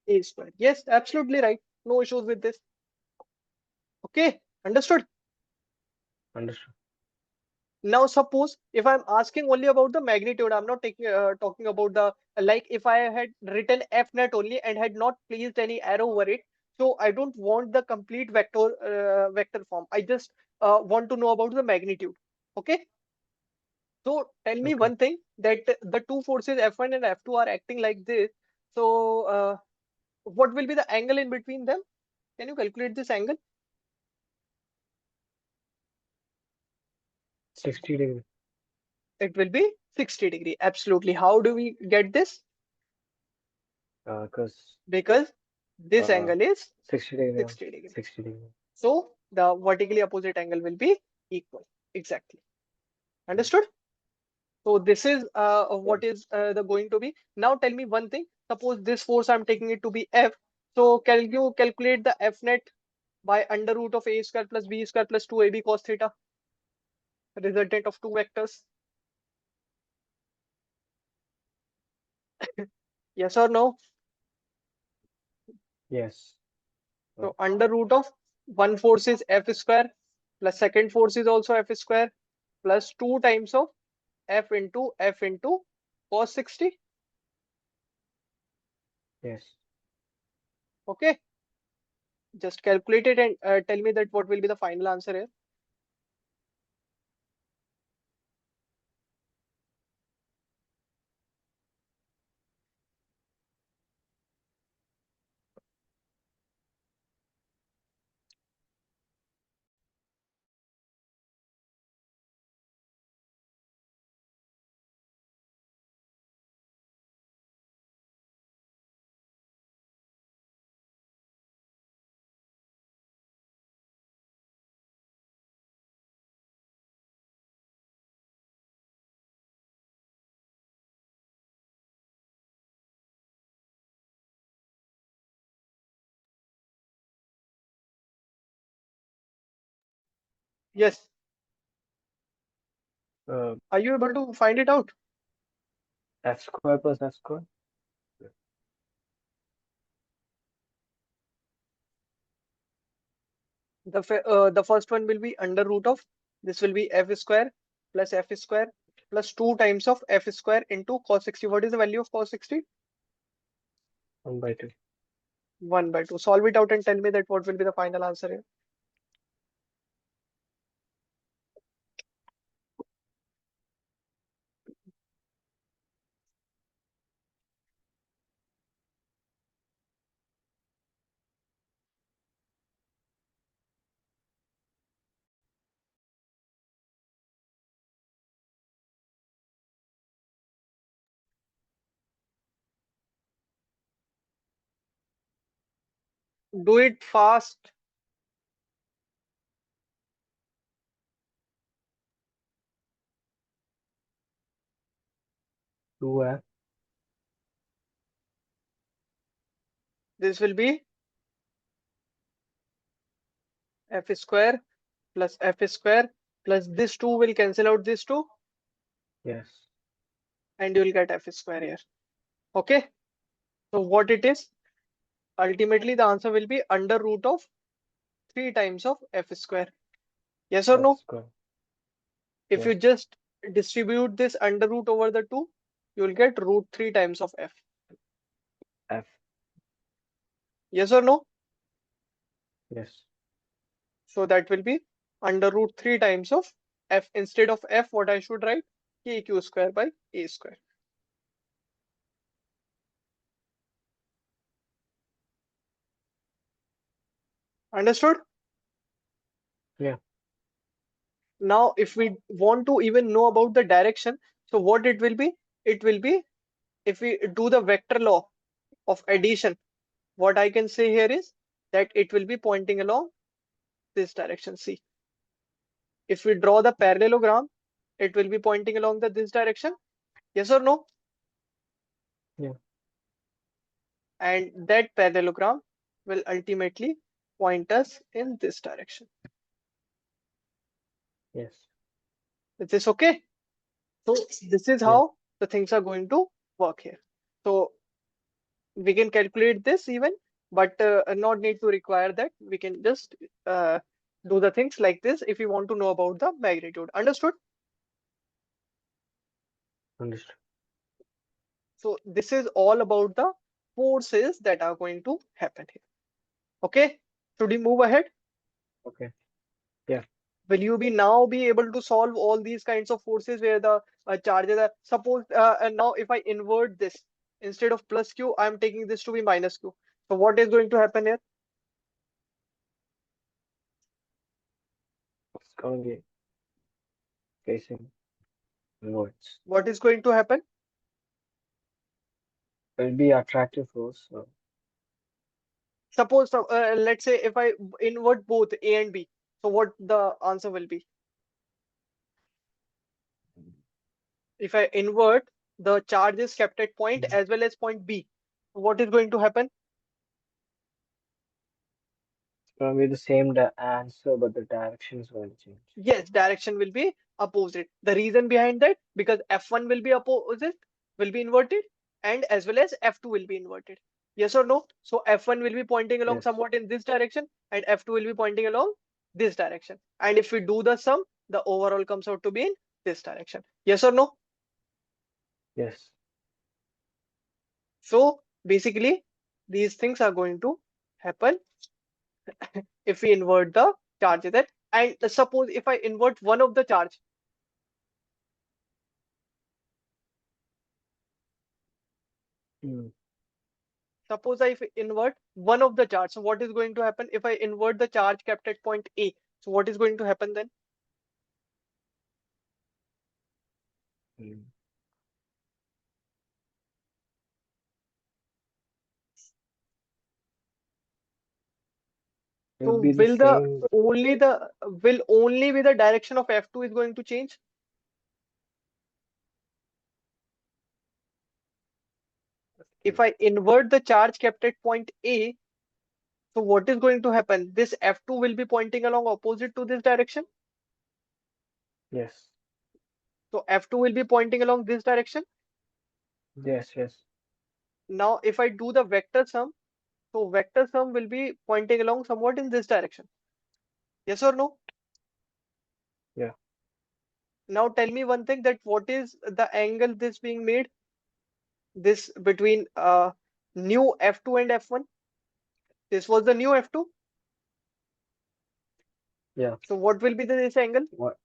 A square. Yes, absolutely right. No issues with this. Okay, understood. Understood. Now, suppose if I'm asking only about the magnitude, I'm not talking about the like if I had written F net only and had not placed any arrow over it. So I don't want the complete vector form. I just want to know about the magnitude. Okay. So tell me Okay. one thing that the two forces F1 and F2 are acting like this. So what will be the angle in between them? Can you calculate this angle? 60 degree. It will be 60 degree. Absolutely. How do we get this? Because Because this uh, angle is 60 degree. 60 degree. 60 degree. So the vertically opposite angle will be equal. Exactly. Yeah. Understood? So this is Yeah. what is the going to be. Now tell me one thing. Suppose this force I'm taking it to be F. So can you calculate the F net by under root of A square plus B square plus 2AB cos theta, resultant of two vectors? Yes or no? Yes. So No. under root of one force is F square plus second force is also F square plus 2 times of F into cos 60. Yes. Okay. Just calculate it and tell me that what will be the final answer here. Yes. Uh, Are you able to find it out? F square plus F square. The first one will be under root of this will be F square plus 2 times of F square into cos 60. What is the value of cos 60? 1/2. 1 by 2. Solve it out and tell me that what will be the final answer here. Do it fast. 2F. This will be F square plus F square plus this 2 will cancel out this 2 Yes. and you will get F square here. Okay. So what it is? Ultimately, the answer will be under root of 3 times of F square. Yes or F no? square. If you Yes. just distribute this under root over the 2, you will get root 3 times of F. F. Yes or no? Yes. So that will be under root 3 times of F. Instead of F, what I should write? KQ square by A square. Understood? Yeah. Now, if we want to even know about the direction, so what it will be? It will be if we do the vector law of addition, what I can say here is that it will be pointing along this direction. See, if we draw the parallelogram, it will be pointing along this direction. Yes or no? Yeah. And that parallelogram will ultimately point us in this direction. Yes. Is this okay? So this is Yeah. how the things are going to work here. So we can calculate this even, but not need to require that. We can just uh, do the things like this if you want to know about the magnitude. Understood? Understood. So this is all about the forces that are going to happen here. Okay, should we move ahead? Okay. Yeah. Will you be now be able to solve all these kinds of forces where the charges are suppose and now if I invert this instead of plus q, I'm taking this to be minus q. So what is going to happen here? It's gonna be facing inwards. What is going to happen? It'll be attractive force. So Suppose let's say if I invert both a and b, so what the answer will be? If I invert the charge is kept at point it's as well as point b, what is going to happen? gonna be the same answer, but the direction is going to change. Yes, direction will be opposite. The reason behind that, because f1 will be opposite, will be inverted. and as well as F2 will be inverted. Yes or no? So F1 will be pointing along Yes. somewhat in this direction and F2 will be pointing along this direction. And if we do the sum, the overall comes out to be in this direction. Yes or no? Yes. So basically, these things are going to happen if we invert the charge that. And suppose if I invert one of the charge, Mm. suppose I invert one of the charge. So what is going to happen if I invert the charge kept at point A? So what is going to happen then? Mm. It So will be the will the same. only the will only be the direction of F2 is going to change? If Okay. I invert the charge kept at point A, so what is going to happen? This F2 will be pointing along opposite to this direction. Yes. So F2 will be pointing along this direction. Yes. Yes. Now, if I do the vector sum, so vector sum will be pointing along somewhat in this direction. Yes or no? Yeah. Now tell me one thing that what is the angle this being made? This between new F2 and F1. This was the new F2. Yeah. So what will be this angle? What?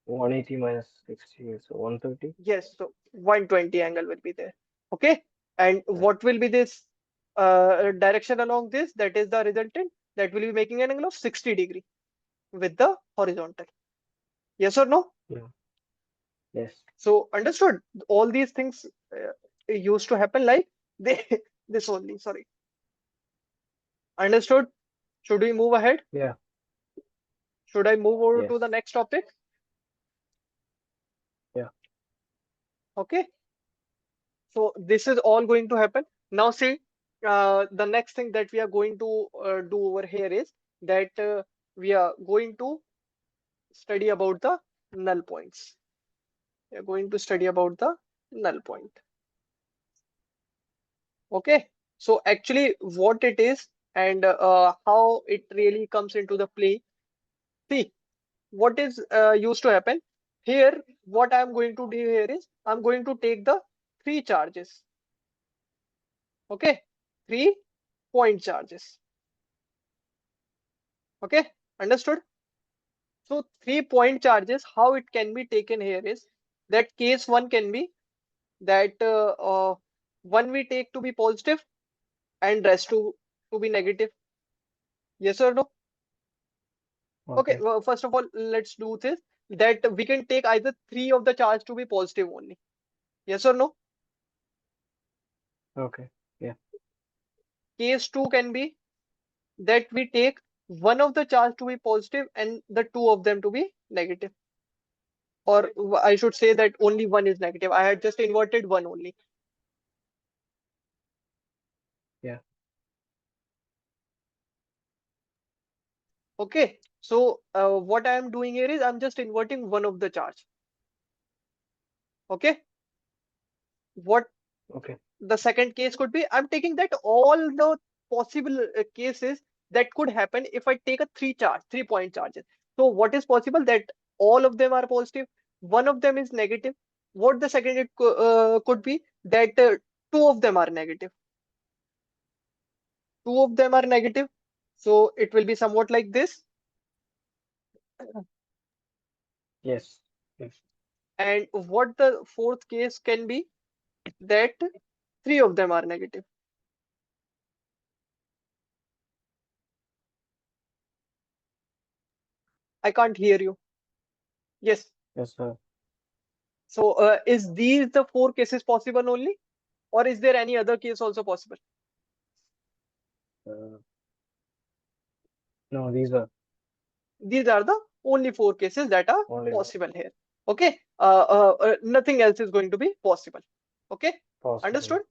180 minus 60, so 130. Yes, so 120 angle will be there. Okay. And Yeah. what will be this direction along this? That is the resultant. That will be making an angle of 60 degree with the horizontal. Yes or no? Yeah. Yes. So understood. All these things used to happen like they this only. Sorry. Understood. Should we move ahead? Yeah. Should I move over to the Yes. next topic? Yeah. Okay. So this is all going to happen. Now see, the next thing that we are going to do over here is that we are going to study about the null points. We are going to study about the null point. Okay. So actually what it is and how it really comes into the play. See, what is used to happen here, what I'm going to do here is I'm going to take the three charges. Okay, 3 point charges. Okay, understood. So 3 point charges, how it can be taken here is that case one can be that one we take to be positive and rest to be negative. Yes or no? Okay, Okay. well, first of all let's do this, that we can take either three of the charge to be positive only. Yes or no? Okay. Yeah. Case two can be that we take one of the charge to be positive and the two of them to be negative. Or I should say that only one is negative. I had just inverted one only. Yeah. Okay. So what I am doing here is I'm just inverting one of the charge. Okay. What Okay. the second case could be, I'm taking that all the possible cases that could happen if I take a 3 point charges. So what is possible that all of them are positive, one of them is negative. What the second it could be that two of them are negative. Two of them are negative. So it will be somewhat like this. Yes. Yes. And what the fourth case can be that three of them are negative. I can't hear you. Yes. Yes, sir. So is these the four cases possible only? Or is there any other case also possible? Uh, no, these are These are the only four cases that are only possible here. Okay. Nothing else is going to be possible. Okay. possible. Understood?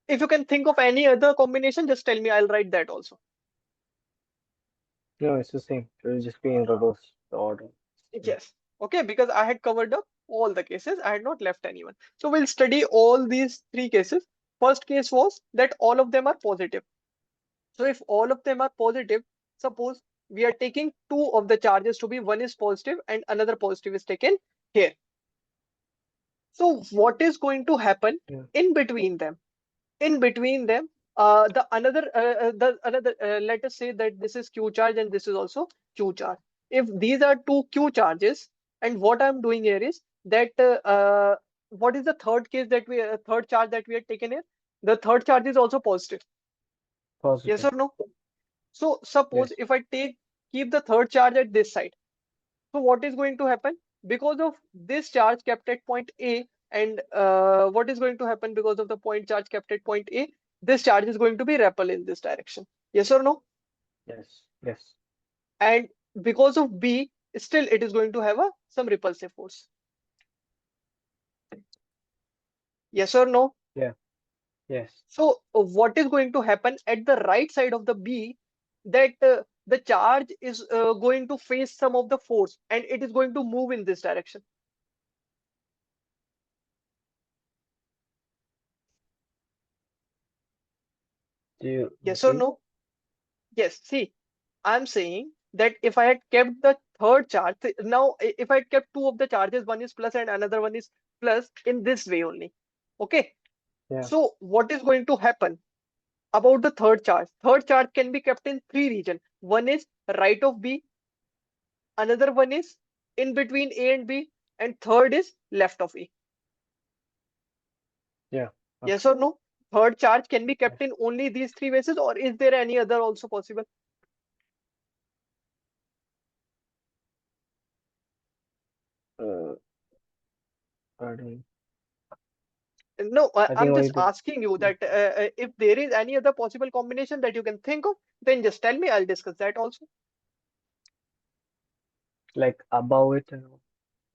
If you can think of any other combination, just tell me. I'll write that also. No, it's the same. It will just be in reverse the order. Same. Yes. Okay. Because I had covered up All the cases. I had not left anyone. So we'll study all these three cases. First case was that all of them are positive. So if all of them are positive, suppose we are taking two of the charges to be, one is positive and another positive is taken here. So what is going to happen Yeah. in between them? In between them, the another let us say that this is q charge and this is also q charge. If these are two q charges, and what I'm doing here is that what is the third case that we third charge that we had taken here? The third charge is also positive. Yes Positive. or no? So suppose Yes. if I take keep the third charge at this side, so what is going to happen? Because of this charge kept at point A, and what is going to happen because of the point charge kept at point A? This charge is going to be repel in this direction. Yes or no? Yes. Yes. And because of B, still it is going to have a some repulsive force. Yes or no? Yeah. Yes. So what is going to happen at the right side of the B? That the charge is going to face some of the force, and it is going to move in this direction. Do you Yes or repeat? no? Yes. See, I'm saying that if I had kept the third charge, now if I had kept two of the charges, one is plus and another one is plus in this way only. Okay. Yeah. So what is going to happen about the third charge? Third charge can be kept in three regions. One is right of B, another one is in between A and B, and third is left of A. Yeah. Yes Okay. or no? Third charge can be kept Yes. in only these three bases, or is there any other also possible? Uh, I don't. No, I think I'm only just two. asking you that if there is any other possible combination that you can think of, then just tell me. I'll discuss that also. Like above it,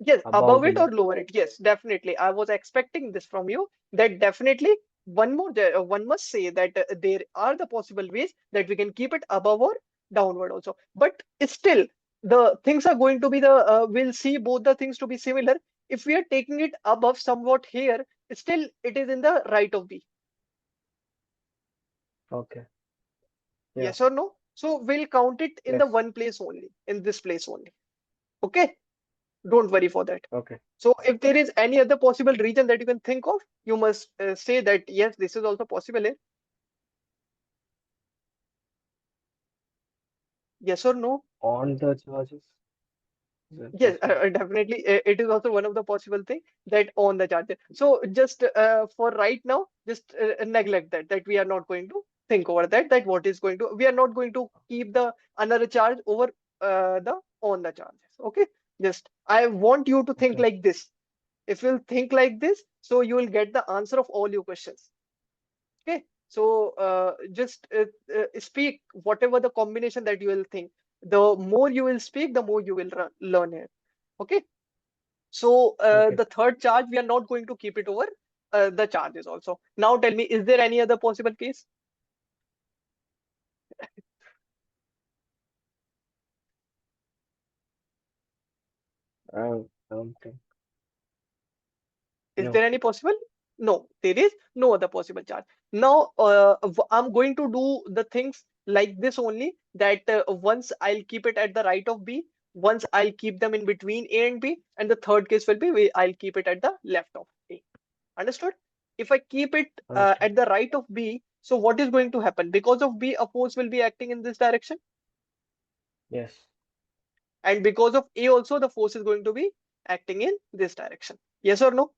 Yes, above above the it or left. lower it. Yes, definitely. I was expecting this from you. That definitely one must say that there are the possible ways that we can keep it above or downward also. But still, the things are going to be the we'll see both the things to be similar. If we are taking it above somewhat here, still it is in the right of B. Okay. Yeah. Yes or no? So we'll count it in the Yes. one place only, in this place only. Okay? Don't worry for that. Okay. So if there is any other possible region that you can think of, you must say that yes, this is also possible. Eh? Yes or no? On the charges, is that Yes, possible? definitely. It is also one of the possible thing that on the charger. So just for right now, just neglect that. That we are not going to think over that. That what is going to. We are not going to keep the another charge over the on the charges. Okay. Just I want you to think Okay. like this. If you'll think like this, so you will get the answer of all your questions. Okay. So just speak whatever the combination that you will think. The more you will speak, the more you will learn here. Okay. So Okay. the third charge, we are not going to keep it over the charges also. Now tell me, is there any other possible case? I don't think. Is No. there any possible? No, there is no other possible charge. Now I'm going to do the things like this only, that once I'll keep it at the right of B, once I'll keep them in between A and B, and the third case will be I'll keep it at the left of A. Understood? If I keep it Understood. at the right of B, so what is going to happen? Because of B, a force will be acting in this direction, Yes. and because of A also, the force is going to be acting in this direction. Yes or no?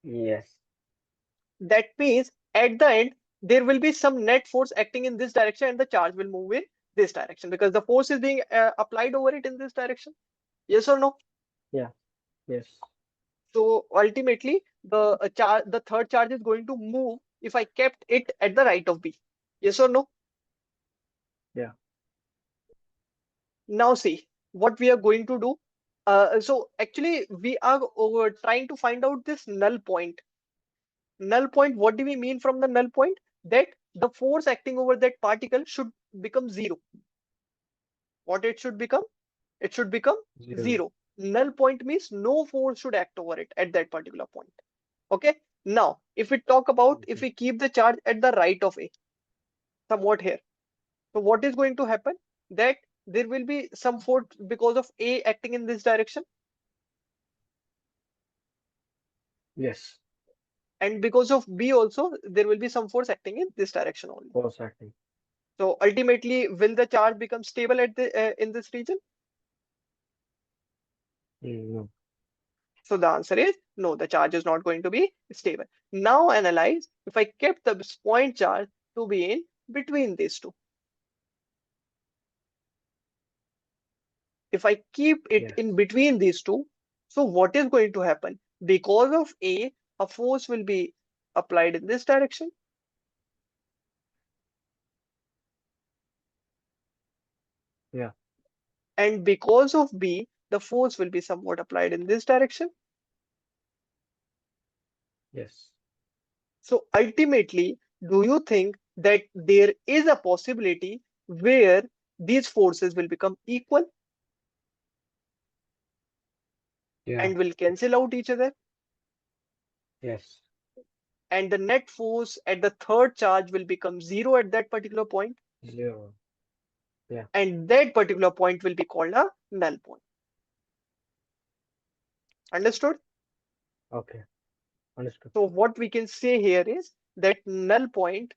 Yes. That means at the end, there will be some net force acting in this direction, and the charge will move in this direction because the force is being applied over it in this direction. Yes or no? Yeah. Yes. So ultimately, the third charge is going to move if I kept it at the right of B. Yes or no? Yeah. Now see what we are going to do. So actually, we are trying to find out this null point. Null point, what do we mean from the null point? That the force acting over that particle should become zero. What it should become? It should become Zero. zero. Null point means no force should act over it at that particular point. Okay. Now, if we talk about, if Okay. we keep the charge at the right of A, somewhat here, so what is going to happen? That there will be some force because of A acting in this direction, Yes. and because of B also, there will be some force acting in this direction only. Force acting. So ultimately, will the charge become stable at the in this region? No. So the answer is no, the charge is not going to be stable. Now analyze if I kept the point charge to be in between these two. If I keep it Yes. in between these two, so what is going to happen? Because of a force will be applied in this direction, Yeah. and because of B, the force will be somewhat applied in this direction. Yes. So ultimately, do you think that there is a possibility where these forces will become equal Yeah. and will cancel out each other? Yes. And the net force at the third charge will become zero at that particular point, 0. Yeah. and that particular point will be called a null point. Understood? Okay. Understood. So what we can say here is that null point,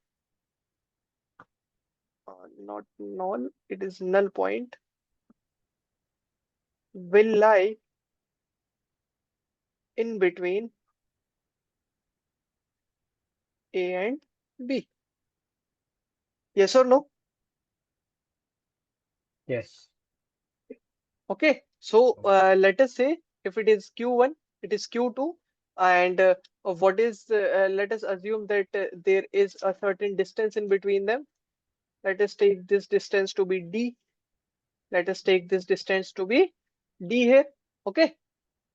not null, it is null point, will lie in between A and B. Yes or no? Yes. Okay. So let us say if it is Q1, it is Q2, and what is, let us assume that there is a certain distance in between them. Let us take this distance to be D. Let us take this distance to be D here. Okay.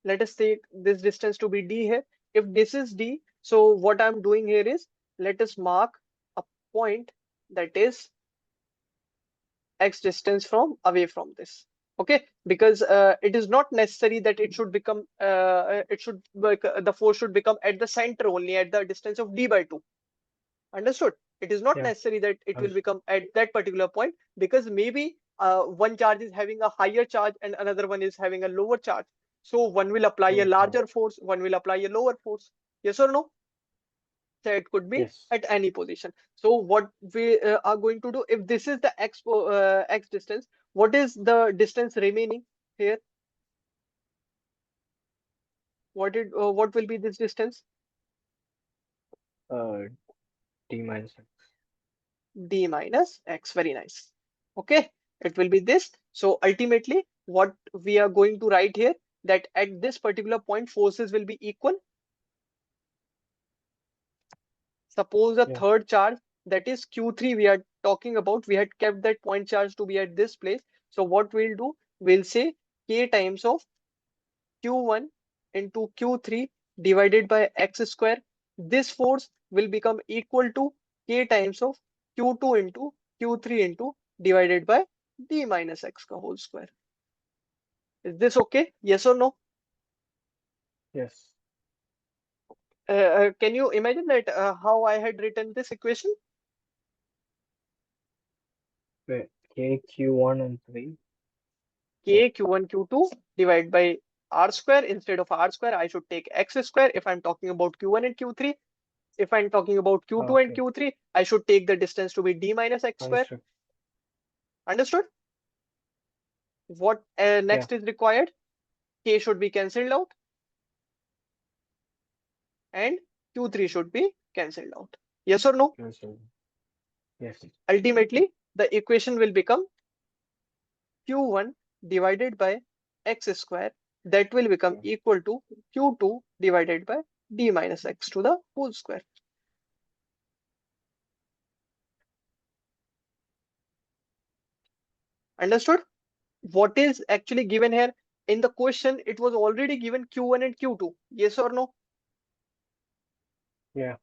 Let us take this distance to be D here. If this is D, so what I'm doing here is, let us mark a point that is X distance from away from this. Okay, because it is not necessary that it should become, it should the force should become at the center only at the distance of D by 2. Understood? It is not Yeah. necessary that it will Understood. become at that particular point, because maybe one charge is having a higher charge and another one is having a lower charge. So one will apply a Lower charge. larger force, one will apply a lower force. Yes or no? So it could be Yes. at any position. So what we are going to do, if this is the x distance, what is the distance remaining here? What will be this distance? Uh, D minus X. D minus x. Very nice. Okay, it will be this. So ultimately, what we are going to write here, that at this particular point, forces will be equal. Suppose a Yeah. third charge, that is Q3 we are talking about, we had kept that point charge to be at this place. So what we'll do, we'll say K times of Q1 into Q3 divided by x square. This force will become equal to K times of Q2 into Q3 into divided by D minus x ka whole square. Is this okay? Yes or no? Yes. Can you imagine that how I had written this equation? Wait. K, Q1 and 3. What? K Q1 Q2 divided by r square. Instead of r square, I should take x square if I'm talking about Q1 and Q3. If I'm talking about Q2 and Okay. Q3, I should take the distance to be D minus x square. Understood. Understood? What Yeah. next is required? K should be cancelled out and Q3 should be cancelled out. Yes or no? Understood. Yes. Ultimately, the equation will become Q1 divided by x square, that will become Yeah. equal to Q2 divided by D minus x to the whole square. Understood? What is actually given here? In the question, it was already given Q1 and Q2. Yes or no? Yeah.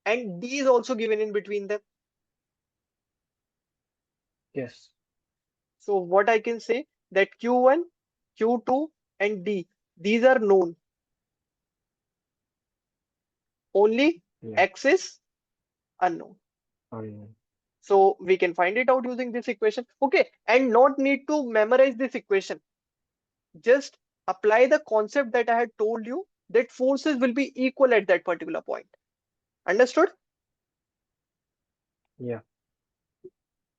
And D is also given in between them. Yes. So what I can say, that Q1 Q2 and D, these are known. Only Yeah. X is unknown. Unknown. So we can find it out using this equation. Okay, and not need to memorize this equation. Just apply the concept that I had told you, that forces will be equal at that particular point. Understood? Yeah.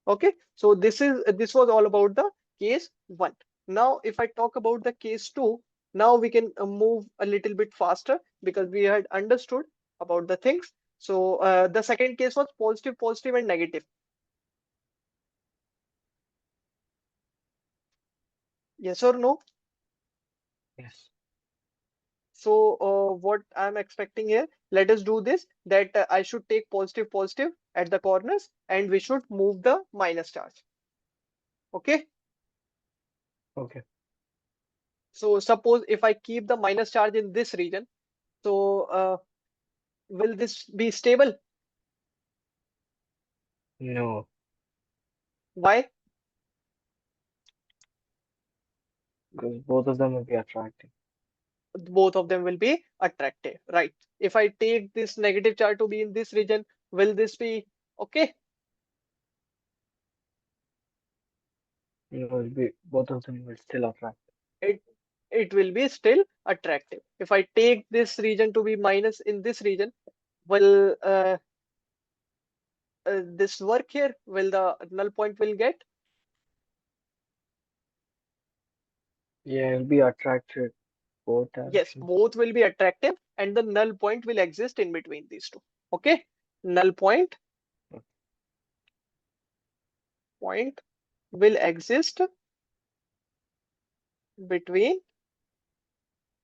Okay, so this was all about the case one. Now, if I talk about the case two, now we can move a little bit faster because we had understood about the things. So the second case was positive, positive, and negative. Yes or no? Yes. So what I'm expecting here, let us do this, that I should take positive, positive at the corners, and we should move the minus charge. Okay. Okay. So suppose if I keep the minus charge in this region, so will this be stable? No, Why? because both of them will be attractive. Both of them will be attractive, right? If I take this negative charge to be in this region, will this be okay? No, it'll be both of them will still attract. It it will be still attractive. If I take this region to be minus in this region, will this work here? Will the null point will get? Yeah, it'll be attracted both Yes, directions. both will be attractive, and the null point will exist in between these two. Okay, null point will exist between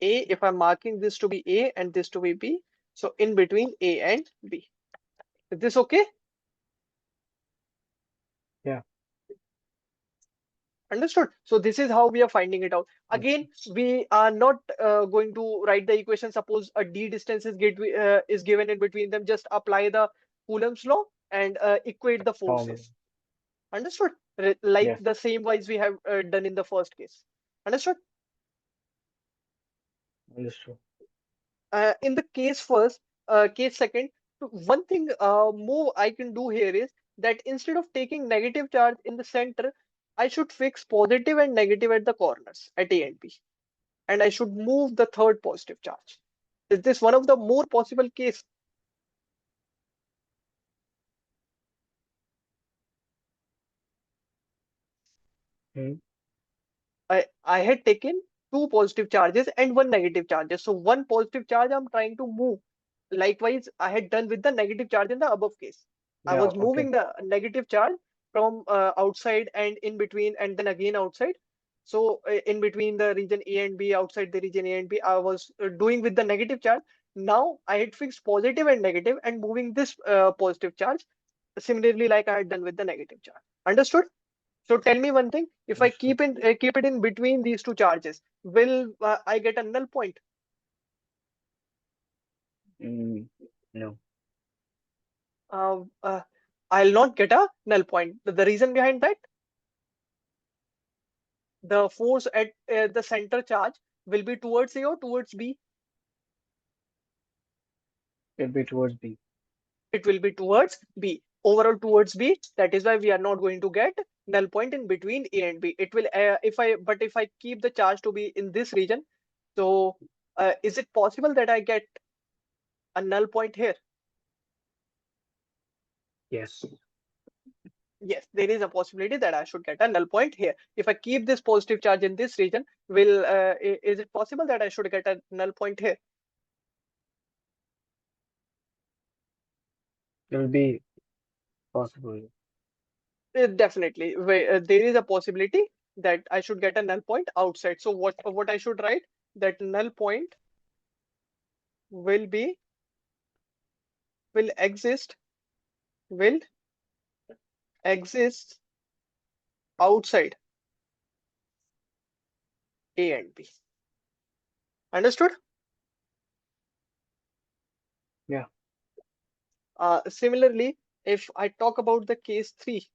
A, if I'm marking this to be A and this to be B, so in between A and B. Is this okay? Yeah. Understood. So this is how we are finding it out. Again, Understood. we are not going to write the equation. Suppose a d distance is given in between them. Just apply the Coulomb's law and equate the Formula. forces. Understood? Like Yes. the same wise we have done in the first case. Understood? Understood. In the case second, one thing more I can do here is that instead of taking negative charge in the center, I should fix positive and negative at the corners at A and B, and I should move the third positive charge. Is this one of the more possible case? Hmm. I had taken two positive charges and one negative charges. So one positive charge I'm trying to move. Likewise, I had done with the negative charge in the above case. I Yeah. was Okay. moving the negative charge from outside and in between, and then again outside. So in between the region A and B, outside the region A and B, I was doing with the negative charge. Now I had fixed positive and negative and moving this positive charge similarly like I had done with the negative charge. Understood? So tell me one thing, if I Understood. keep it in between these two charges, will I get a null point? Mm, no. Uh, uh, I'll not get a null point. The reason behind that, the force at the center charge will be towards A or towards B. It'll be towards B. It will be towards B. Overall towards B. That is why we are not going to get null point in between A and B. It will if I keep the charge to be in this region, so is it possible that I get a null point here? Yes. Yes, there is a possibility that I should get a null point here. If I keep this positive charge in this region, will is it possible that I should get a null point here? It'll be possible. Definitely, there is a possibility that I should get a null point outside. So what I should write, that null point will be will exist will exist outside A and B. Understood? Yeah. Similarly, if I talk about the case three,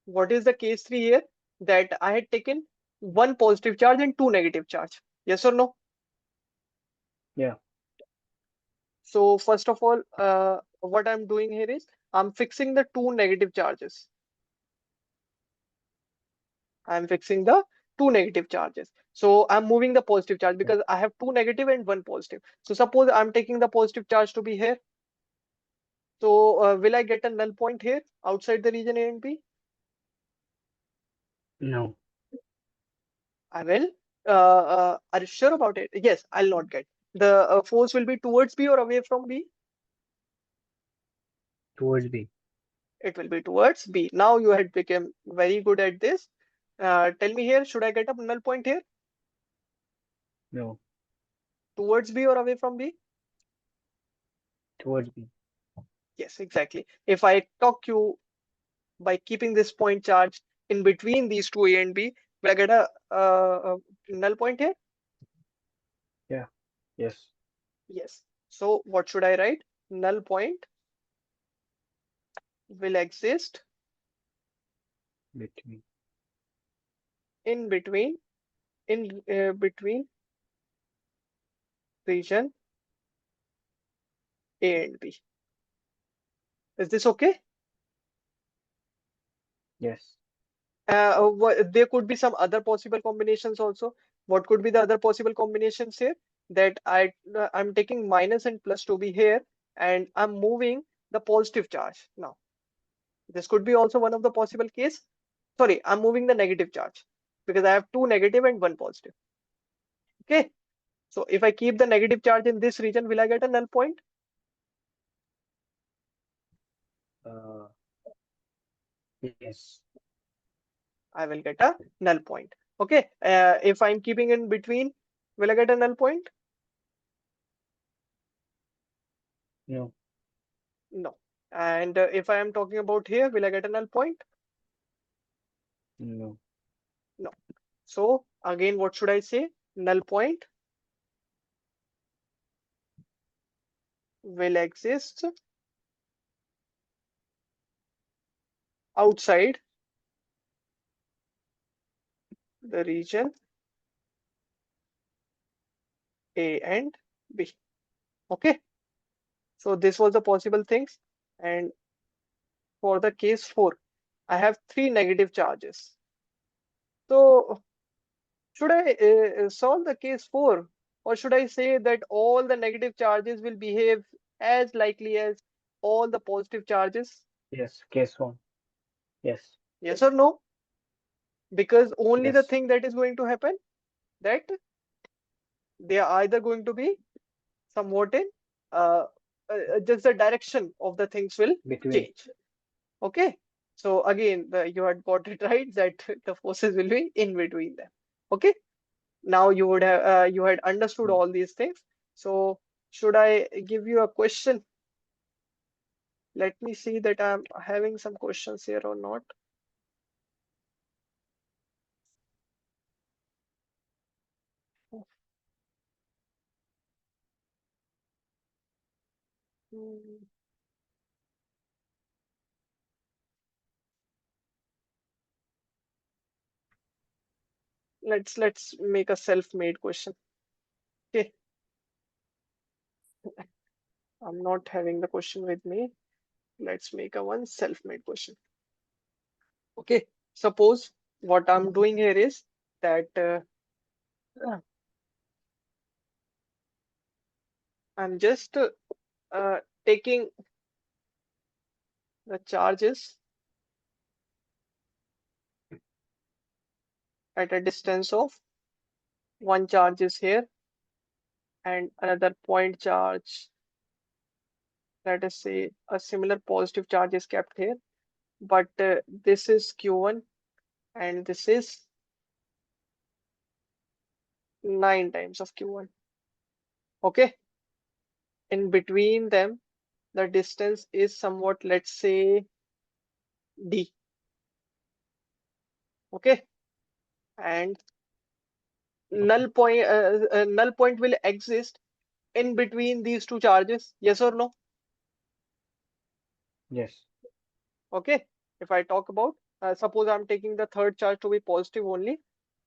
what is the case three here? that I had taken one positive charge and two negative charge. Yes or no? Yeah. So first of all, what I'm doing here is I'm fixing the two negative charges. I'm fixing the two negative charges. So I'm moving the positive charge Okay. because I have two negative and one positive. So suppose I'm taking the positive charge to be here. So will I get a null point here outside the region A and B? No. I will. Are you sure about it? Yes, I'll not get. The force will be towards B or away from B? Towards B. It will be towards B. Now you had become very good at this. Tell me here, should I get a null point here? No. Towards B or away from B? Towards B. Yes, exactly. If I talk you by keeping this point charge in between these two A and B, will I get a null point here? Yeah. Yes. Yes. So what should I write? Null point will exist Between. in between between region A and B. Is this okay? Yes. There could be some other possible combinations also. What could be the other possible combinations here? That I'm taking minus and plus to be here, and I'm moving the positive charge. Now, this could be also one of the possible case. Sorry, I'm moving the negative charge because I have two negative and one positive. Okay. So if I keep the negative charge in this region, will I get a null point? Uh, yes. I will get a null point. Okay. If I'm keeping in between, will I get a null point? No. No. And if I am talking about here, will I get a null point? No. No. So again, what should I say? Null point will exist outside the region A and B. Okay. So this was the possible things. And for the case 4, I have three negative charges. So should I solve the case 4, or should I say that all the negative charges will behave as likely as all the positive charges? Yes. Case one. Yes. Yes or no? Because only the Yes. thing that is going to happen, that they are either going to be somewhat in uh, just the direction of the things will Between. change. Okay. So again, you had got it right that the forces will be in between them. Okay. Now you had understood Mm. all these things. So should I give you a question? Let me see that I'm having some questions here or not. Hmm, let's make a self-made question. Okay, I'm not having the question with me. Let's make a one self-made question. Okay, suppose what I'm doing here is that I'm just uh, taking the charges at a distance of one charge is here and another point charge, let us say a similar positive charge is kept here, but this is Q1 and this is 9 times of Q1. Okay, in between them, the distance is somewhat, let's say, D. Okay, and Okay. null point will exist in between these two charges. Yes or no? Yes. Okay, if I talk about suppose I'm taking the third charge to be positive only.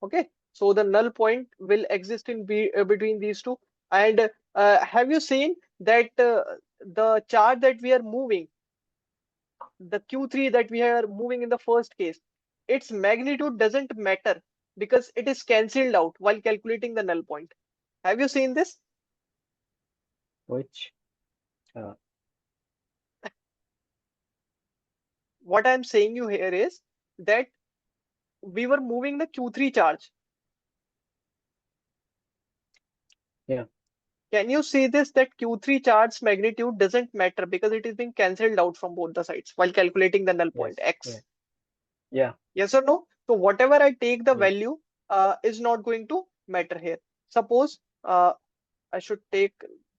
Okay, so the null point will exist in between these two. And have you seen that the charge that we are moving, the Q3 that we are moving in the first case, its magnitude doesn't matter because it is cancelled out while calculating the null point. Have you seen this? Which? Uh, What I'm saying you here is that we were moving the Q3 charge. yeah. Can you see this that Q3 charge magnitude doesn't matter because it is being cancelled out from both the sides while calculating the null point Yes. Yeah. x? Yeah. Yes or no? So whatever I take the Yes. value is not going to matter here. Suppose I should take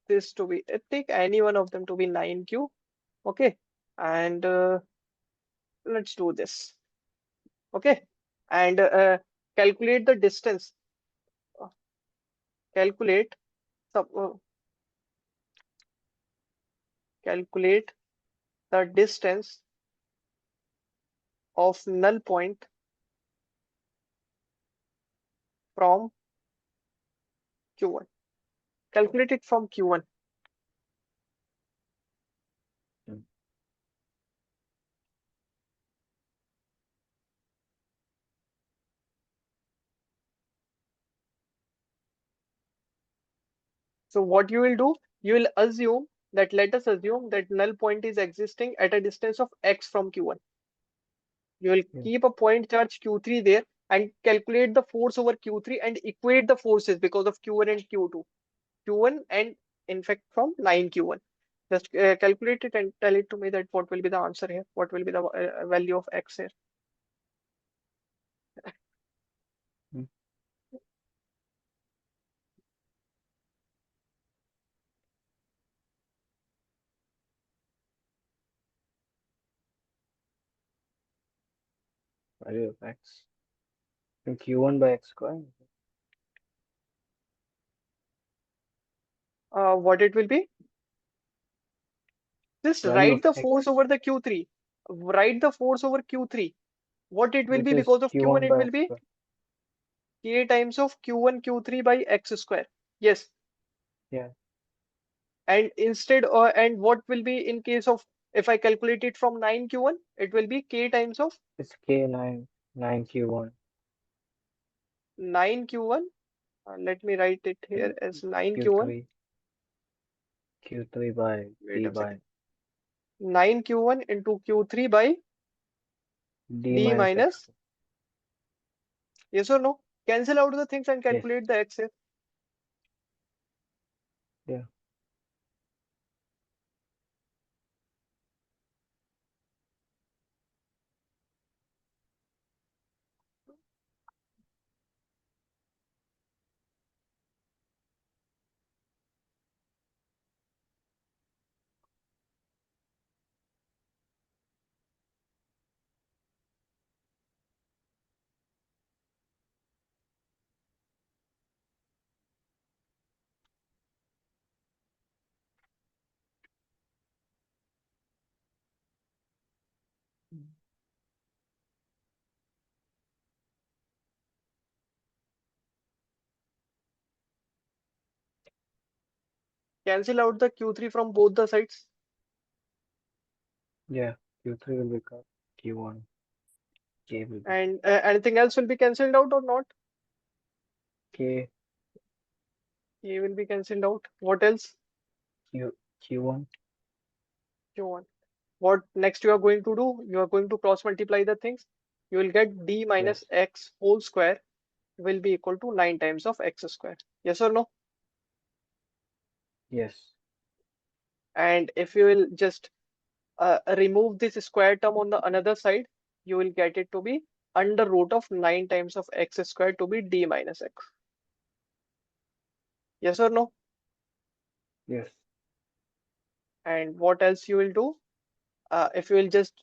this to be take any one of them to be 9q. Okay, and let's do this. Okay, and calculate the distance. uh, Calculate sub, calculate the distance of null point from Q1. Calculate it from Q1. Mm. So what you will do, you will assume that let us assume that null point is existing at a distance of x from Q1. You will Yeah. keep a point charge Q3 there and calculate the force over Q3 and equate the forces because of Q1 and Q2. Q1 and in fact from 9Q1. Just calculate it and tell it to me that what will be the answer here. What will be the value of x here. Mm. Value of x. And Q1 by x square. What it will be? Just Value write of the force x, over the Q3. Write the force over Q3. What it will which be is because of Q1, Q1 it by will x be square. K times of Q1, Q3 by x square. Yes. Yeah. And instead, and what will be in case of if I calculate it from 9Q1, it will be K times of It's K9, 9Q1, 9Q1. Let me write it here and as 9Q1. Q3, Q3 by Wait D a second. by 9Q1 into Q3 by D D minus minus. x. Yes or no? Cancel out the things and Yes. calculate the x here. Yeah. Cancel out the Q3 from both the sides. Yeah. Q3 will become Q1. K will become And anything else will be cancelled out or not? K, K will be cancelled out. What else? Q, Q1. Q1. What next you are going to do? You are going to cross multiply the things. You will get D minus Yes. x whole square will be equal to 9 times of x square. Yes or no? Yes. And if you will just remove this square term on the another side, you will get it to be under root of 9 times of x square to be D minus x. Yes or no? Yes. And what else you will do? If you will just